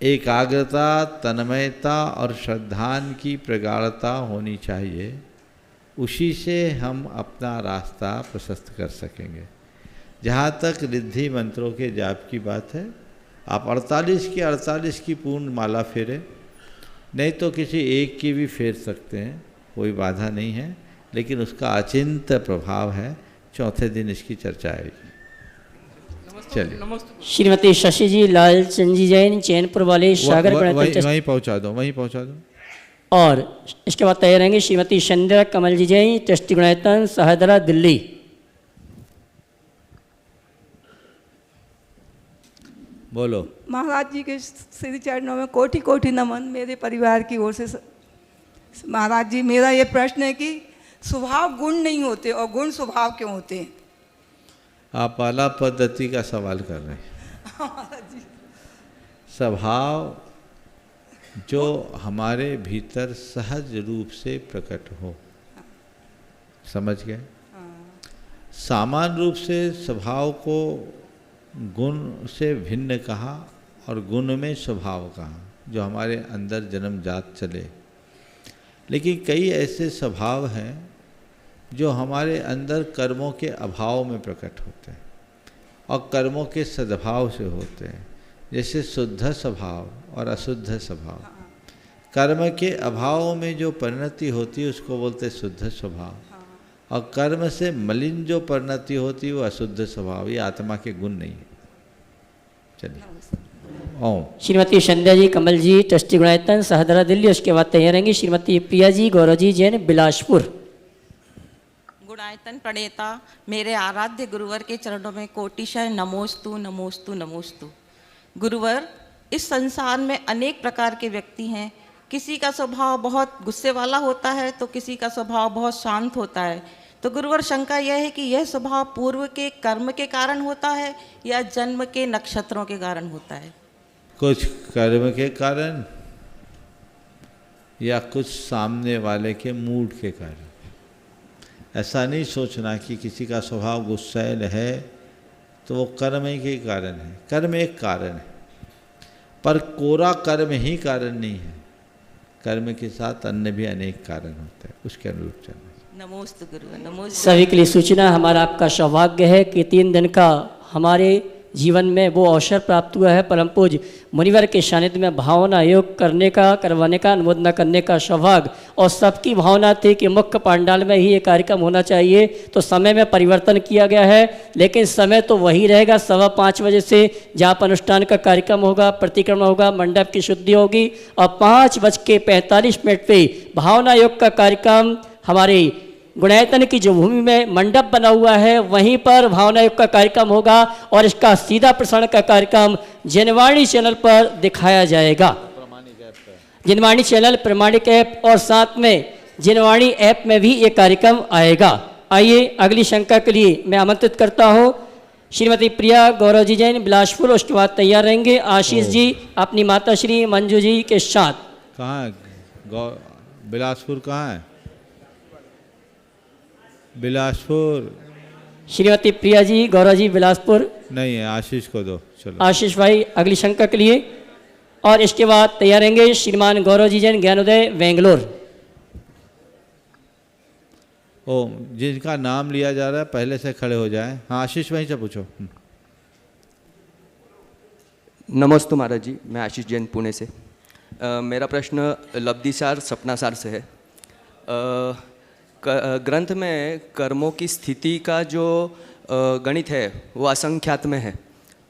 एकाग्रता, तन्मयता और श्रद्धान की प्रगाढ़ता होनी चाहिए, उसी से हम अपना रास्ता प्रशस्त कर सकेंगे। जहाँ तक रिद्धि मंत्रों के जाप की बात है, आप 48 की पूर्ण माला फेरें, नहीं तो किसी एक की भी फेर सकते हैं, कोई बाधा नहीं है, लेकिन उसका अचिंत्य प्रभाव है। चौथे दिन इसकी चर्चा आएगी। चलिए, श्रीमती शशि जी, लालचंद जी जैन, चैनपुर वाले, सागर, वहीं पहुंचा दो, वहीं पहुंचा दो। और इसके बाद तैयार रहेंगे श्रीमती संध्या कमल जी जैन, ट्रस्टी गुणायतन, सहदरा, दिल्ली। बोलो। महाराज जी के श्री चरणों में कोटि कोटि नमन मेरे परिवार की ओर से। महाराज जी, मेरा ये प्रश्न है कि स्वभाव गुण नहीं होते और गुण स्वभाव क्यों होते हैं? आप आला पद्धति का सवाल कर रहे हैं। स्वभाव जो हमारे भीतर सहज रूप से प्रकट हो। समझ गए? सामान्य रूप से स्वभाव को गुण से भिन्न कहा और गुण में स्वभाव कहा, जो हमारे अंदर जन्मजात चले। लेकिन कई ऐसे स्वभाव हैं जो हमारे अंदर कर्मों के अभाव में प्रकट होते हैं और कर्मों के सद्भाव से होते हैं, जैसे शुद्ध स्वभाव और अशुद्ध स्वभाव। कर्म के अभाव में जो परिणति होती है उसको बोलते हैं शुद्ध स्वभाव, और कर्म से मलिन जो परिणति होती है वो अशुद्ध स्वभाव। ये आत्मा के गुण नहीं है। चलिए ओम। श्रीमती संध्या जी, कमल जी, ट्रस्टी गुणायतन, सहदरा दिल्ली। उसके बाद तैयार रहेंगी श्रीमती प्रिया जी, गौरव जी जैन, बिलासपुर। गुणायतन प्रणेता मेरे आराध्य गुरुवर के चरणों में कोटिशय नमोस्तु नमोस्तु नमोस्तु। गुरुवर, इस संसार में अनेक प्रकार के व्यक्ति हैं। किसी का स्वभाव बहुत गुस्से वाला होता है तो किसी का स्वभाव बहुत शांत होता है। तो गुरुवर, शंका यह है कि यह स्वभाव पूर्व के कर्म के कारण होता है या जन्म के नक्षत्रों के कारण होता है? कुछ कर्म के कारण या कुछ सामने वाले के मूड के कारण। ऐसा नहीं सोचना कि किसी का स्वभाव गुस्सैल है तो वो कर्म ही के कारण है। कर्म एक कारण है, पर कोरा कर्म ही कारण नहीं है। कर्म के साथ अन्य भी अनेक कारण होते हैं, उसके अनुरूप चलना। नमोस्तु गुरु, नमोस्तु। सभी के लिए सूचना, हमारा आपका सौभाग्य है कि 3 दिन का हमारे जीवन में वो अवसर प्राप्त हुआ है। परम पूज्य मुनिवर के सानिध्य में भावना योग करवाने का अनुमोदना करने का सौभाग्य, और सबकी भावना थी कि मुख्य पंडाल में ही ये कार्यक्रम होना चाहिए। तो समय में परिवर्तन किया गया है, लेकिन समय तो वही रहेगा। 5:15 बजे से जाप अनुष्ठान का कार्यक्रम होगा, प्रतिक्रमण होगा, मंडप की शुद्धि होगी, और 5:45 पे भावना योग का कार्यक्रम हमारे गुणायतन की जो भूमि में मंडप बना हुआ है वहीं पर भावना योग का कार्यक्रम होगा, और इसका सीधा प्रसारण का कार्यक्रम जनवाणी चैनल पर दिखाया जाएगा। जनवाणी चैनल, प्रमाणिक ऐप, और साथ में जनवाणी ऐप में भी ये कार्यक्रम आएगा। आइए अगली शंका के लिए मैं आमंत्रित करता हूँ श्रीमती प्रिया, गौरव जी जैन, बिलासपुर। उसके बाद तैयार रहेंगे आशीष जी अपनी माता श्री मंजू जी के साथ। कहाँ है बिलासपुर? कहाँ है बिलासपुर? श्रीमती प्रिया जी, गौरव जी, बिलासपुर। नहीं है, आशीष को दो। चलो आशीष भाई अगली शंका के लिए। और इसके बाद तैयार रहेंगे श्रीमान गौरव जी जैन, ज्ञानोदय, बेंगलोर। ओम। जिनका नाम लिया जा रहा है पहले से खड़े हो जाएं। हाँ आशीष, वहीं से पूछो। नमस्ते महाराज जी, मैं आशीष जैन, पुणे से। मेरा प्रश्न लब्धिसार सपनासार से है। ग्रंथ में कर्मों की स्थिति का जो गणित है वो असंख्यात में है,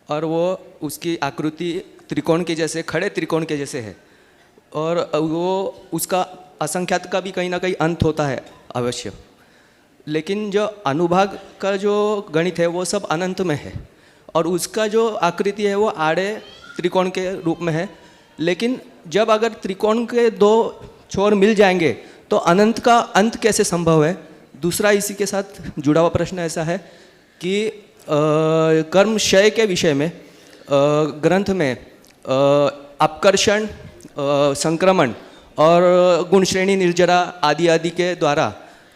और वो उसकी आकृति त्रिकोण के जैसे, खड़े त्रिकोण के जैसे है, और वो उसका असंख्यात का भी कहीं ना कहीं अंत होता है अवश्य। लेकिन जो अनुभाग का जो गणित है वो सब अनंत में है, और उसका जो आकृति है वो आड़े त्रिकोण के रूप में है। लेकिन जब अगर त्रिकोण के 2 छोर मिल जाएंगे तो अनंत का अंत कैसे संभव है? दूसरा इसी के साथ जुड़ा हुआ प्रश्न ऐसा है कि कर्म क्षय के विषय में ग्रंथ में अपकर्षण, संक्रमण और गुण श्रेणी निर्जरा आदि आदि के द्वारा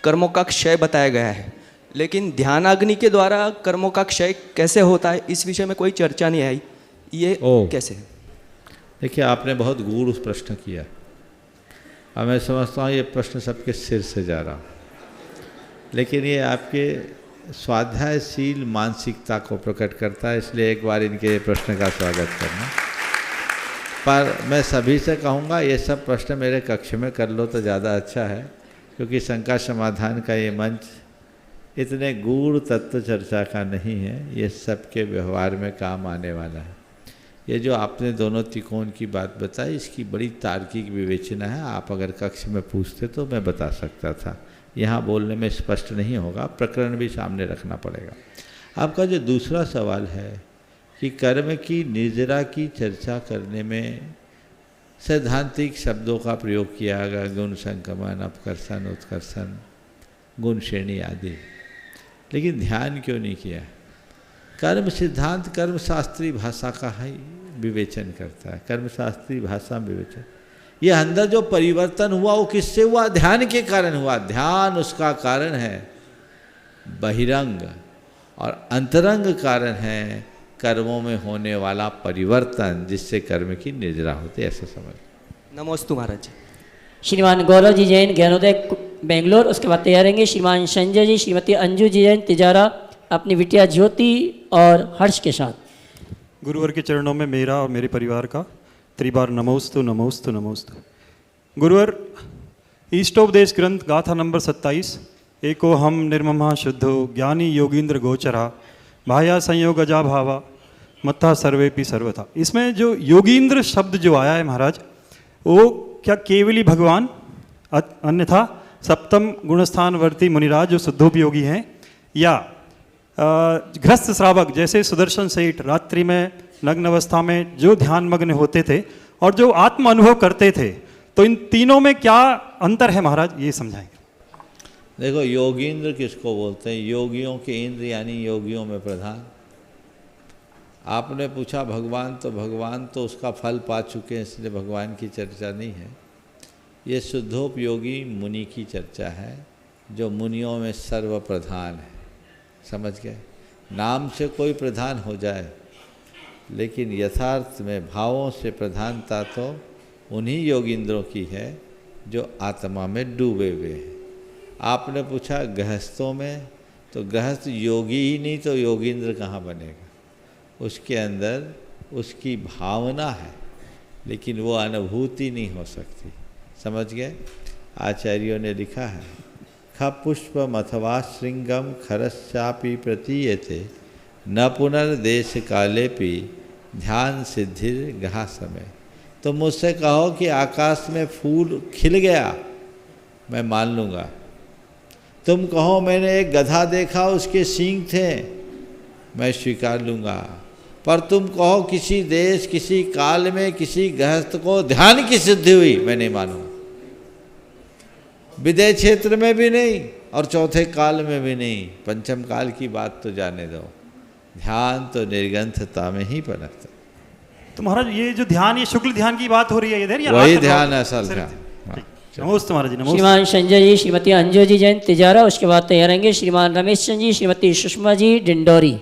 कर्मों का क्षय बताया गया है, लेकिन ध्यानाग्नि के द्वारा कर्मों का क्षय कैसे होता है इस विषय में कोई चर्चा नहीं आई। ये कैसे है? देखिए, आपने बहुत गूढ़ प्रश्न किया। अब मैं समझता हूँ ये प्रश्न सबके सिर से जा रहा, लेकिन ये आपके स्वाध्यायशील मानसिकता को प्रकट करता है, इसलिए एक बार इनके प्रश्न का स्वागत करना। पर मैं सभी से कहूँगा ये सब प्रश्न मेरे कक्ष में कर लो तो ज़्यादा अच्छा है, क्योंकि शंका समाधान का ये मंच इतने गूढ़ तत्व चर्चा का नहीं है, ये सबके व्यवहार में काम आने वाला है। ये जो आपने दोनों त्रिकोण की बात बताई, इसकी बड़ी तार्किक विवेचना है। आप अगर कक्ष में पूछते तो मैं बता सकता था, यहाँ बोलने में स्पष्ट नहीं होगा, प्रकरण भी सामने रखना पड़ेगा। आपका जो दूसरा सवाल है कि कर्म की निर्जरा की चर्चा करने में सैद्धांतिक शब्दों का प्रयोग किया गया, गुण संक्रमण, अपकर्षण, उत्कर्षण, गुण श्रेणी आदि, लेकिन ध्यान क्यों नहीं किया? कर्म सिद्धांत कर्मशास्त्री भाषा का ही विवेचन करता है, कर्मशास्त्री भाषा में विवेचन। ये अंदर जो परिवर्तन हुआ वो किससे हुआ? ध्यान के कारण हुआ। ध्यान उसका कारण है, बहिरंग और अंतरंग कारण है कर्मों में होने वाला परिवर्तन, जिससे कर्म की निर्जरा होती है, ऐसा समझ। नमोस्तु महाराज जी। श्रीमान गौरव जी जैन ज्ञानोदय बेंगलोर, उसके बाद तैयार रहेंगे श्रीमान संजय जी, श्रीमती अंजू जी जैन तिजारा अपनी बिटिया ज्योति और हर्ष के साथ। गुरुवर के चरणों में मेरा और मेरे परिवार का त्रिबार नमोस्तु नमोस्तु नमोस्तु। गुरुवर, ईष्टोपदेश ग्रंथ गाथा नंबर 27, एको हम निर्ममा शुद्धो ज्ञानी योगींद्र गोचरा भाया संयोग अजा भावा मत्था सर्वेपि सर्वथा। इसमें जो योगींद्र शब्द जो आया है महाराज, वो क्या केवली भगवान, अन्यथा सप्तम गुणस्थानवर्ती मुनिराज जो शुद्धोपयोगी हैं, या गृहस्थ श्रावक जैसे सुदर्शन सेठ रात्रि में नग्न अवस्था में जो ध्यान मग्न होते थे और जो आत्म अनुभव करते थे, तो इन तीनों में क्या अंतर है महाराज, ये समझाएंगे। देखो, योगींद्र किसको बोलते हैं? योगियों के इंद्र यानी योगियों में प्रधान। आपने पूछा भगवान, तो भगवान तो उसका फल पा चुके हैं, इसलिए भगवान की चर्चा नहीं है। ये शुद्धोपयोगी मुनि की चर्चा है, जो मुनियों में सर्वप्रधान है। समझ गए? नाम से कोई प्रधान हो जाए, लेकिन यथार्थ में भावों से प्रधानता तो उन्हीं योगींद्रों की है जो आत्मा में डूबे हुए हैं। आपने पूछा गृहस्थों में, तो गृहस्थ योगी ही नहीं तो योगींद्र कहाँ बनेगा? उसके अंदर उसकी भावना है, लेकिन वो अनुभूति नहीं हो सकती। समझ गए? आचार्यों ने लिखा है, ख पुष्पम अथवा श्रृंगम खरश्चापि प्रतीयते न पुनर्देश कालेपि ध्यान सिद्धिर गहा समय। तो मुझसे कहो कि आकाश में फूल खिल गया, मैं मान लूँगा। तुम कहो मैंने एक गधा देखा, उसके सींग थे, मैं स्वीकार लूँगा। पर तुम कहो किसी देश किसी काल में किसी गृहस्थ को ध्यान की सिद्धि हुई, मैं नहीं मानूंगा। विदेह क्षेत्र में भी नहीं और चौथे काल में भी नहीं, पंचम काल की बात तो जाने दो। ध्यान तो निर्ग्रंथता में ही पनपता। तो महाराज ये जो ध्यान, ये शुक्ल ध्यान की बात हो रही है इधर, या वही ध्यान है, असल ध्यान। नमस्ते महाराज जी। नमस्ते। श्रीमान संजय जी, श्रीमती अंजू जी जैन तिजारा, उसके बाद तैयार रहेंगे श्रीमान रमेश चंद जी, श्रीमती सुषमा जी डिंडोरी।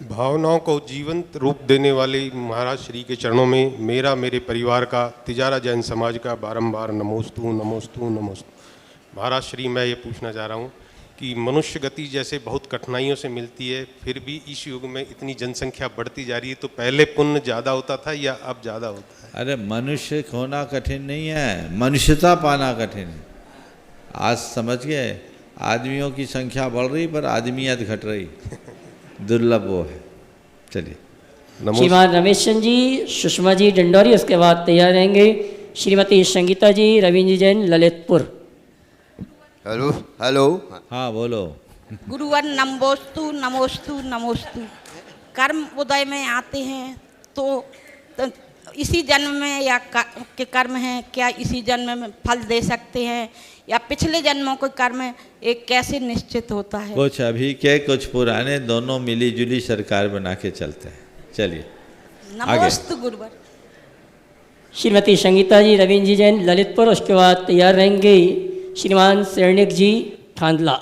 भावनाओं को जीवंत रूप देने वाले महाराज श्री के चरणों में मेरा, मेरे परिवार का, तिजारा जैन समाज का बारंबार नमोस्तु नमोस्तु नमोस्तु। महाराज श्री, मैं ये पूछना चाह रहा हूँ कि मनुष्य गति जैसे बहुत कठिनाइयों से मिलती है, फिर भी इस युग में इतनी जनसंख्या बढ़ती जा रही है, तो पहले पुण्य ज़्यादा होता था या अब ज़्यादा होता है? अरे मनुष्य होना कठिन नहीं है, मनुष्यता पाना कठिन है। आज समझ गए, आदमियों की संख्या बढ़ रही पर आदमियत घट रही, दुर्लभ वो है। चलिए, श्रीमान रमेश चंद जी, सुषमा जी डिंडोरी, उसके बाद तैयार रहेंगे श्रीमती संगीता जी, रविंद्र जी जैन ललितपुर। हेलो हेलो, हाँ बोलो। गुरुवर नमोस्तु नमोस्तु नमोस्तु। कर्म उदय में आते हैं तो इसी जन्म में या के कर्म हैं, क्या इसी जन्म में फल दे सकते हैं, या पिछले जन्मों के कर्म एक कैसे निश्चित होता है? कुछ अभी के कुछ पुराने, दोनों मिली जुली सरकार बना के चलते हैं। चलिए नमोस्तु गुरुवर। श्रीमती संगीता जी, रविंद्र जी जैन ललितपुर, उसके बाद तैयार रहेंगे श्रीमान सैनिक जी थांदला।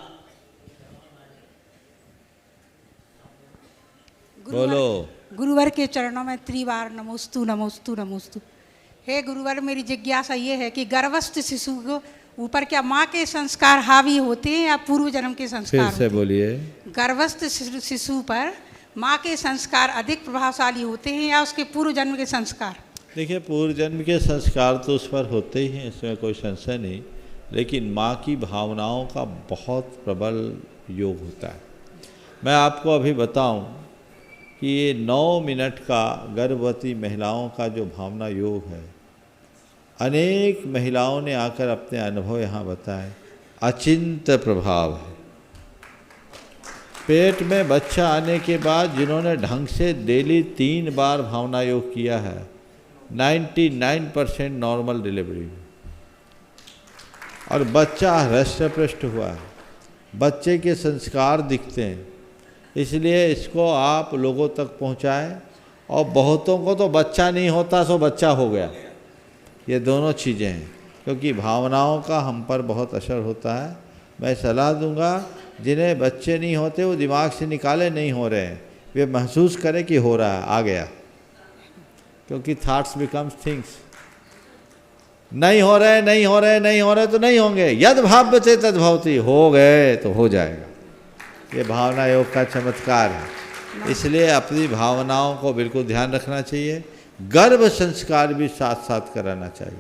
बोलो। गुरुवर के चरणों में त्रिवार नमोस्तु नमोस्तु नमोस्तु। हे गुरुवर, मेरी जिज्ञासा ये है कि गर्भस्थ शिशु को ऊपर क्या माँ के संस्कार हावी होते हैं या पूर्व जन्म के संस्कार? फिर से बोलिए। गर्भस्थ शिशु पर माँ के संस्कार अधिक प्रभावशाली होते हैं या उसके पूर्व जन्म के संस्कार? देखिए, पूर्व जन्म के संस्कार तो उस पर होते ही हैं, इसमें कोई संशय नहीं, लेकिन माँ की भावनाओं का बहुत प्रबल योग होता है। मैं आपको अभी बताऊं कि ये 9 मिनट का गर्भवती महिलाओं का जो भावना योग है, अनेक महिलाओं ने आकर अपने अनुभव यहाँ बताए, अचिंत्य प्रभाव है। पेट में बच्चा आने के बाद जिन्होंने ढंग से डेली 3 बार भावना योग किया है, 99% नॉर्मल डिलीवरी में, और बच्चा हृष्ट-पुष्ट हुआ है, बच्चे के संस्कार दिखते हैं। इसलिए इसको आप लोगों तक पहुंचाएं। और बहुतों को तो बच्चा नहीं होता सो बच्चा हो गया, ये दोनों चीज़ें हैं, क्योंकि भावनाओं का हम पर बहुत असर होता है। मैं सलाह दूंगा जिन्हें बच्चे नहीं होते वो दिमाग से निकाले नहीं हो रहे हैं, वे महसूस करें कि हो रहा है, आ गया, क्योंकि थाट्स बिकम्स थिंग्स। नहीं हो रहे नहीं हो रहे नहीं हो रहे तो नहीं होंगे, यद भाव्यते तद भवति, हो गए तो हो जाएगा। ये भावना योग का चमत्कार है। इसलिए अपनी भावनाओं को बिल्कुल ध्यान रखना चाहिए। गर्भ संस्कार भी साथ साथ कराना चाहिए।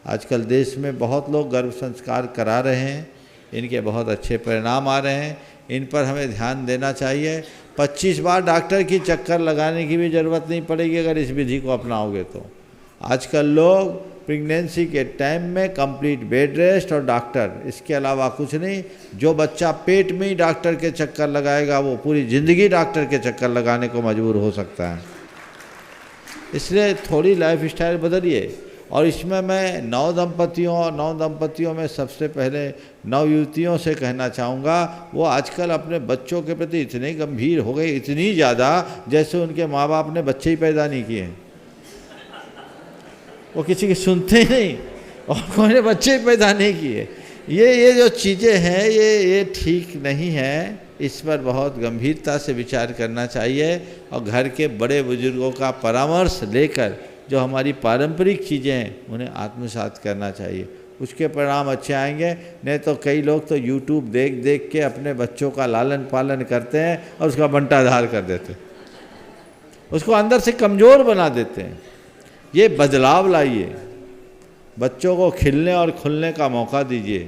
आजकल देश में बहुत लोग गर्भ संस्कार करा रहे हैं, इनके बहुत अच्छे परिणाम आ रहे हैं, इन पर हमें ध्यान देना चाहिए। 25 बार डॉक्टर की चक्कर लगाने की भी ज़रूरत नहीं पड़ेगी अगर इस विधि को अपनाओगे तो। आजकल लोग प्रेगनेंसी के टाइम में कंप्लीट बेड रेस्ट और डॉक्टर, इसके अलावा कुछ नहीं। जो बच्चा पेट में ही डॉक्टर के चक्कर लगाएगा वो पूरी ज़िंदगी डॉक्टर के चक्कर लगाने को मजबूर हो सकता है। इसलिए थोड़ी लाइफ स्टाइल बदलिए। और इसमें मैं नव दंपतियों में सबसे पहले नव युवतियों से कहना चाहूँगा, वो आजकल अपने बच्चों के प्रति इतने गंभीर हो गए, इतनी ज़्यादा जैसे उनके माँ बाप ने बच्चे ही पैदा नहीं किए हैं। वो किसी की सुनते ही नहीं और कोई ने बच्चे ही पैदा नहीं किए। ये जो चीज़ें हैं ये ठीक नहीं है। इस पर बहुत गंभीरता से विचार करना चाहिए और घर के बड़े बुजुर्गों का परामर्श लेकर जो हमारी पारंपरिक चीज़ें हैं उन्हें आत्मसात करना चाहिए। उसके परिणाम अच्छे आएंगे। नहीं तो कई लोग तो यूट्यूब देख देख के अपने बच्चों का लालन पालन करते हैं और उसका बंटाधार कर देते हैं, उसको अंदर से कमज़ोर बना देते हैं। ये बदलाव लाइए, बच्चों को खिलने और खुलने का मौका दीजिए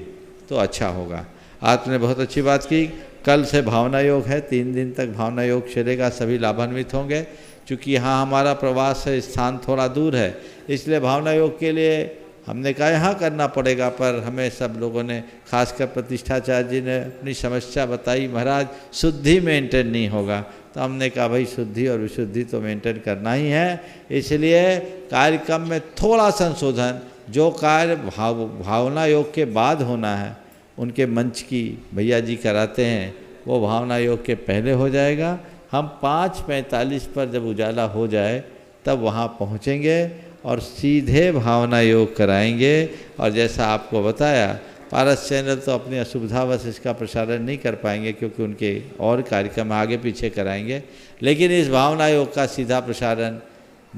तो अच्छा होगा। आपने बहुत अच्छी बात की। कल से भावना योग है, 3 दिन तक भावना योग चलेगा, सभी लाभान्वित होंगे। चूँकि यहाँ हमारा प्रवास है, स्थान थोड़ा दूर है, इसलिए भावना योग के लिए हमने कहा यहाँ करना पड़ेगा, पर हमें सब लोगों ने, खासकर प्रतिष्ठाचार्य जी ने अपनी समस्या बताई, महाराज शुद्धि मेंटेन नहीं होगा। तो हमने कहा भाई शुद्धि और विशुद्धि तो मेंटेन करना ही है। इसलिए कार्यक्रम में थोड़ा संशोधन, जो कार्य भावना योग के बाद होना है, उनके मंच की भैया जी कराते हैं, वो भावना योग के पहले हो जाएगा। हम 5:45 पर जब उजाला हो जाए तब वहाँ पहुँचेंगे और सीधे भावना योग कराएंगे। और जैसा आपको बताया, पारस चैनल तो अपनी असुविधावश इसका प्रसारण नहीं कर पाएंगे क्योंकि उनके और कार्यक्रम आगे पीछे कराएंगे, लेकिन इस भावना योग का सीधा प्रसारण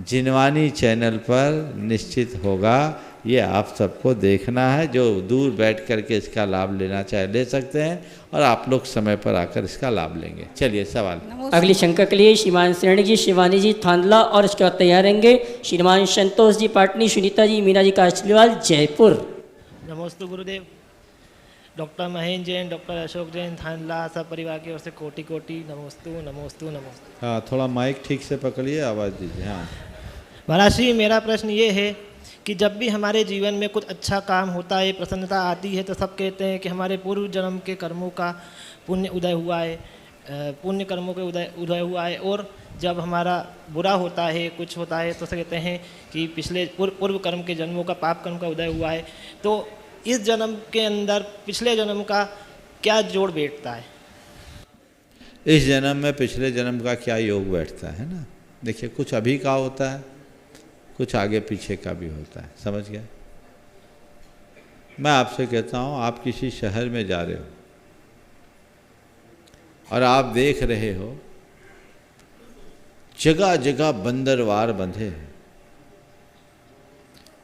जिनवानी चैनल पर निश्चित होगा। ये आप सबको देखना है। जो दूर बैठ कर के इसका लाभ लेना चाहे ले सकते हैं और आप लोग समय पर आकर इसका लाभ लेंगे। चलिए सवाल। अगली शंका के लिए श्रीमान श्रेणी जी, शिवानी जी थांदला और इसके बाद तैयार रहेंगे श्रीमान संतोष जी पाटनी, सुनीता जी, मीना जी काचलीवाल, जयपुर। नमस्ते गुरुदेव। डॉक्टर महेंद्र जैन, डॉक्टर अशोक जैन, थांदला, सब परिवार की ओर से कोटि कोटि नमोस्तु नमोस्तु नमोस्तु। हाँ, थोड़ा माइक ठीक से पकड़िए, आवाज़ दीजिए। हाँ महाराज जी, मेरा प्रश्न ये है कि जब भी हमारे जीवन में कुछ अच्छा काम होता है, प्रसन्नता आती है, तो सब कहते हैं कि हमारे पूर्व जन्म के कर्मों का पुण्य उदय हुआ है, पुण्य कर्मों के उदय हुआ है। और जब हमारा बुरा होता है, कुछ होता है, तो कहते हैं कि पिछले पूर्व कर्म के जन्मों का, पाप कर्म का उदय हुआ है। तो इस जन्म के अंदर पिछले जन्म का क्या जोड़ बैठता है? इस जन्म में पिछले जन्म का क्या योग बैठता है ना। देखिए, कुछ अभी का होता है, कुछ आगे पीछे का भी होता है। समझ गए? मैं आपसे कहता हूँ, आप किसी शहर में जा रहे हो और आप देख रहे हो जगह जगह बंदरवार बंधे हैं।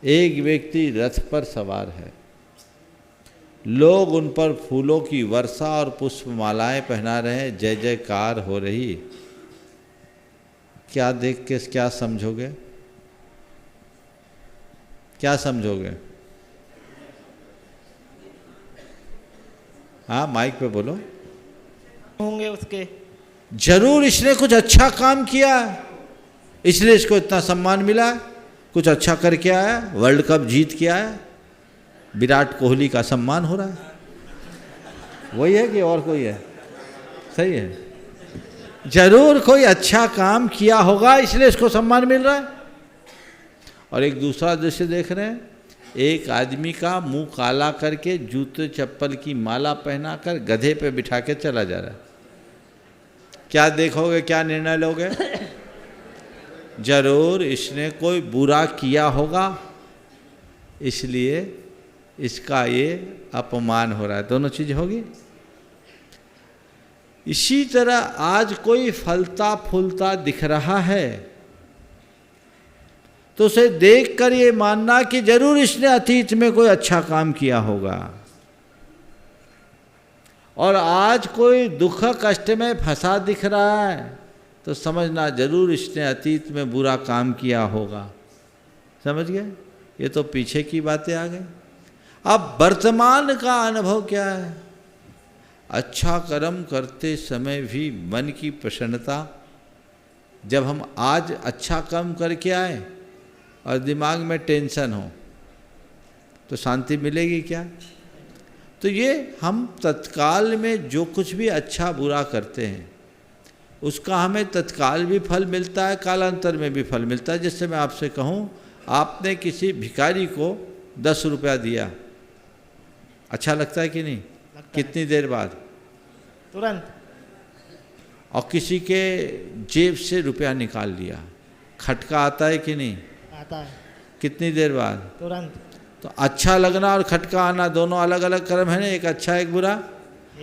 एक व्यक्ति रथ पर सवार है, लोग उन पर फूलों की वर्षा और पुष्पमालाएं पहना रहे हैं, जय जयकार हो रही। क्या देख के क्या समझोगे? क्या समझोगे? हाँ, माइक पे बोलो। होंगे उसके। जरूर इसने कुछ अच्छा काम किया, इसलिए इसको इतना सम्मान मिला। कुछ अच्छा करके आया, वर्ल्ड कप जीत के आया, विराट कोहली का सम्मान हो रहा है। वही है कि और कोई है? सही है, जरूर कोई अच्छा काम किया होगा, इसलिए इसको सम्मान मिल रहा है। और एक दूसरा दृश्य देख रहे हैं, एक आदमी का मुंह काला करके जूते चप्पल की माला पहनाकर गधे पे बिठा के चला जा रहा है। क्या देखोगे, क्या निर्णय लोगे? जरूर इसने कोई बुरा किया होगा, इसलिए इसका ये अपमान हो रहा है। दोनों चीज होगी। इसी तरह आज कोई फलता फूलता दिख रहा है तो उसे देखकर ये मानना कि जरूर इसने अतीत में कोई अच्छा काम किया होगा, और आज कोई दुख कष्ट में फंसा दिख रहा है तो समझना जरूर इसने अतीत में बुरा काम किया होगा। समझ गए? ये तो पीछे की बातें आ गई। अब वर्तमान का अनुभव क्या है? अच्छा कर्म करते समय भी मन की प्रसन्नता। जब हम आज अच्छा कर्म करके आए और दिमाग में टेंशन हो तो शांति मिलेगी क्या? तो ये हम तत्काल में जो कुछ भी अच्छा बुरा करते हैं उसका हमें तत्काल भी फल मिलता है, कालांतर में भी फल मिलता है। जिससे मैं आपसे कहूँ, आपने किसी भिखारी को 10 रुपया दिया, अच्छा लगता है कि नहीं? कितनी देर बाद? तुरंत। और किसी के जेब से रुपया निकाल लिया, खटका आता है कि नहीं? आता है। कितनी देर बाद? तुरंत। तो अच्छा लगना और खटका आना दोनों अलग अलग कर्म है ना, एक अच्छा एक बुरा।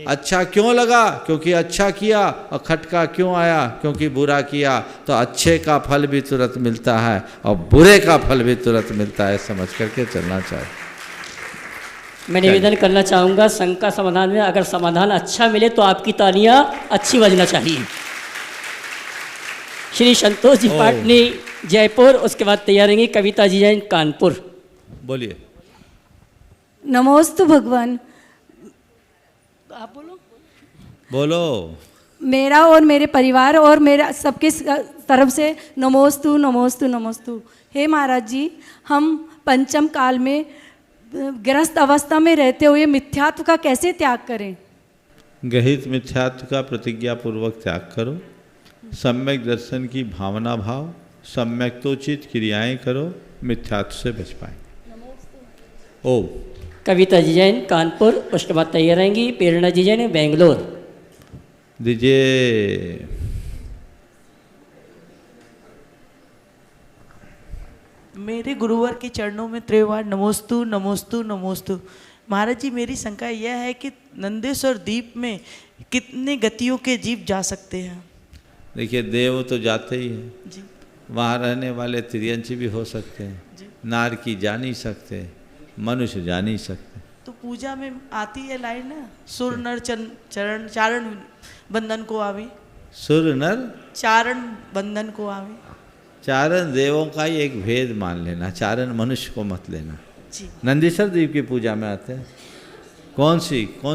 अच्छा क्यों लगा? क्योंकि अच्छा किया। और खटका क्यों आया? क्योंकि बुरा किया। तो अच्छे का फल भी तुरंत मिलता है और बुरे का फल भी तुरंत मिलता है, समझ करके चलना चाहिए। मैं निवेदन करना चाहूँगा संघ का समाधान में अगर समाधान अच्छा मिले तो आपकी तालियां अच्छी बजना चाहिए। श्री संतोष जी पाटनी जयपुर, उसके बाद तैयार रहेंगी कविता जी जैन कानपुर। बोलिए। नमोस्तु भगवान। आप बोलो। बोलो। मेरा और मेरे परिवार और मेरा सबके तरफ से नमोस्तु नमोस्तु नमोस्तु। हे महाराज जी, हम पंचम काल में गृहस्थ अवस्था में रहते हुए मिथ्यात्व का कैसे त्याग करें? गहित मिथ्यात्व का प्रतिज्ञा पूर्वक त्याग करो। सम्यक दर्शन की भावना भाव, सम्यक तोचित क्रियाएं करो, मिथ्यात्व से बच पाएंगे। ओ कविता जी जैन कानपुर, उसके बाद तैयार रहेंगी प्रेरणा जी जैन बेंगलोर। दीजिए। मेरे गुरुवर के चरणों में त्रिवार नमोस्तु नमोस्तु नमोस्तु। महाराज जी, मेरी शंका यह है कि नंदेश्वर द्वीप में कितने गतियों के जीव जा सकते हैं? देखिए, देव तो जाते ही हैं, वहाँ रहने वाले तिर्यंची भी हो सकते हैं, नार की जा नहीं सकते, मनुष्य जा नहीं सकते। तो पूजा में आती है लाइन ना, सुर नर चरण चारण बंधन को आवे। सुर नर चारण बंधन को आवे। चारण देवों का ही एक भेद मान लेना, चारण मनुष्य को मत लेना। नंदीश्वर द्वीप की पूजा में आते हैं। कौन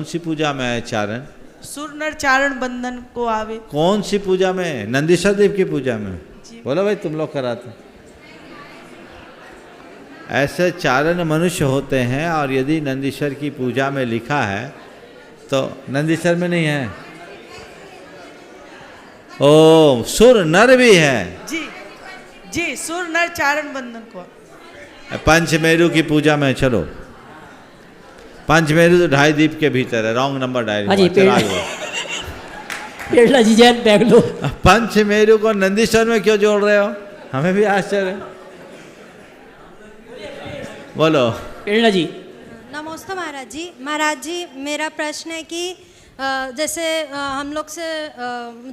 सी पूजा में है चारण? सुर नर चारण बंधन को आवे। कौन सी पूजा में? नंदीश्वर द्वीप की पूजा में। बोलो भाई, तुम लोग कराते। ऐसे चारण मनुष्य होते हैं, और यदि नंदीश्वर की पूजा में लिखा है तो नंदीश्वर में नहीं है। ओ, सुर नर भी है। जी, सुर नर चारण बंधन को। पंचमेरु की पूजा में चलो। पंचमेरु तो 2.5 द्वीप के भीतर है, रॉन्ग नंबर डायरी। प्रेरणा जी जैन बेंगलोर। पंचमेरु को नंदीश्वर में क्यों जोड़ रहे हो? हमें भी आश्चर्य। बोलो। प्रेरणा जी। नमस्ते महाराज जी। महाराज जी, मेरा प्रश्न है कि जैसे हम लोग से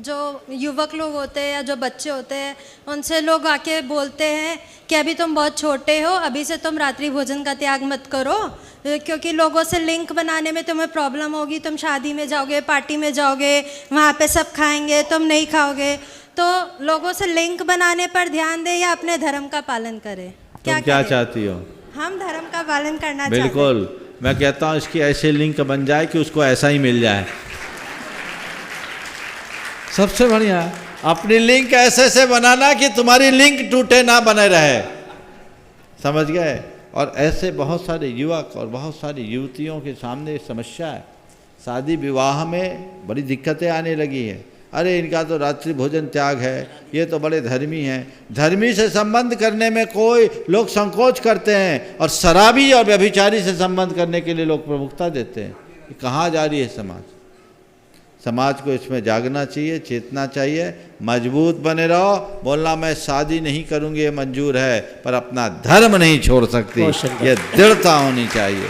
जो युवक लोग होते हैं या जो बच्चे होते हैं, उनसे लोग आके बोलते हैं कि अभी तुम बहुत छोटे हो, अभी से तुम रात्रि भोजन का त्याग मत करो, क्योंकि लोगों से लिंक बनाने में तुम्हें प्रॉब्लम होगी। तुम शादी में जाओगे, पार्टी में जाओगे, वहाँ पे सब खाएंगे, तुम नहीं खाओगे। तो लोगों से लिंक बनाने पर ध्यान दें या अपने धर्म का पालन करें? क्या चाहती हो? हम धर्म का पालन करना चाहते हैं। बिल्कुल, मैं कहता हूँ इसकी ऐसे लिंक बन जाए कि उसको ऐसा ही मिल जाए। सबसे बढ़िया अपनी लिंक ऐसे से बनाना कि तुम्हारी लिंक टूटे ना, बने रहे। समझ गए? और ऐसे बहुत सारे युवक और बहुत सारी युवतियों के सामने समस्या है। शादी विवाह में बड़ी दिक्कतें आने लगी हैं। अरे इनका तो रात्रि भोजन त्याग है, ये तो बड़े धर्मी हैं। धर्मी से संबंध करने में कोई लोग संकोच करते हैं, और शराबी और व्यभिचारी से संबंध करने के लिए लोग प्रमुखता देते हैं। ये कहाँ जा रही है समाज? समाज को इसमें जागना चाहिए, चेतना चाहिए, मजबूत बने रहो। बोलना मैं शादी नहीं करूँगी ये मंजूर है, पर अपना धर्म नहीं छोड़ सकती, ये दृढ़ता होनी चाहिए।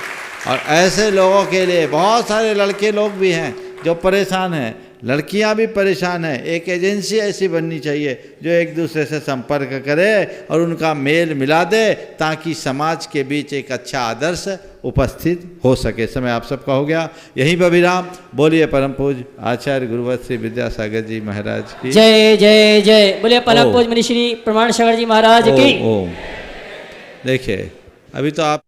और ऐसे लोगों के लिए बहुत सारे लड़के लोग भी हैं जो परेशान हैं, लड़कियां भी परेशान हैं। एक एजेंसी ऐसी बननी चाहिए जो एक दूसरे से संपर्क करे और उनका मेल मिला दे, ताकि समाज के बीच एक अच्छा आदर्श उपस्थित हो सके। समय आप सबका हो गया, यहीं पर विराम। बोलिए परम पूज्य आचार्य गुरुवर श्री विद्यासागर जी महाराज की जय जय जय। बोलिए परम पूज्य मुनि श्री प्रमाण सागर जी महाराज की। देखिए अभी तो आप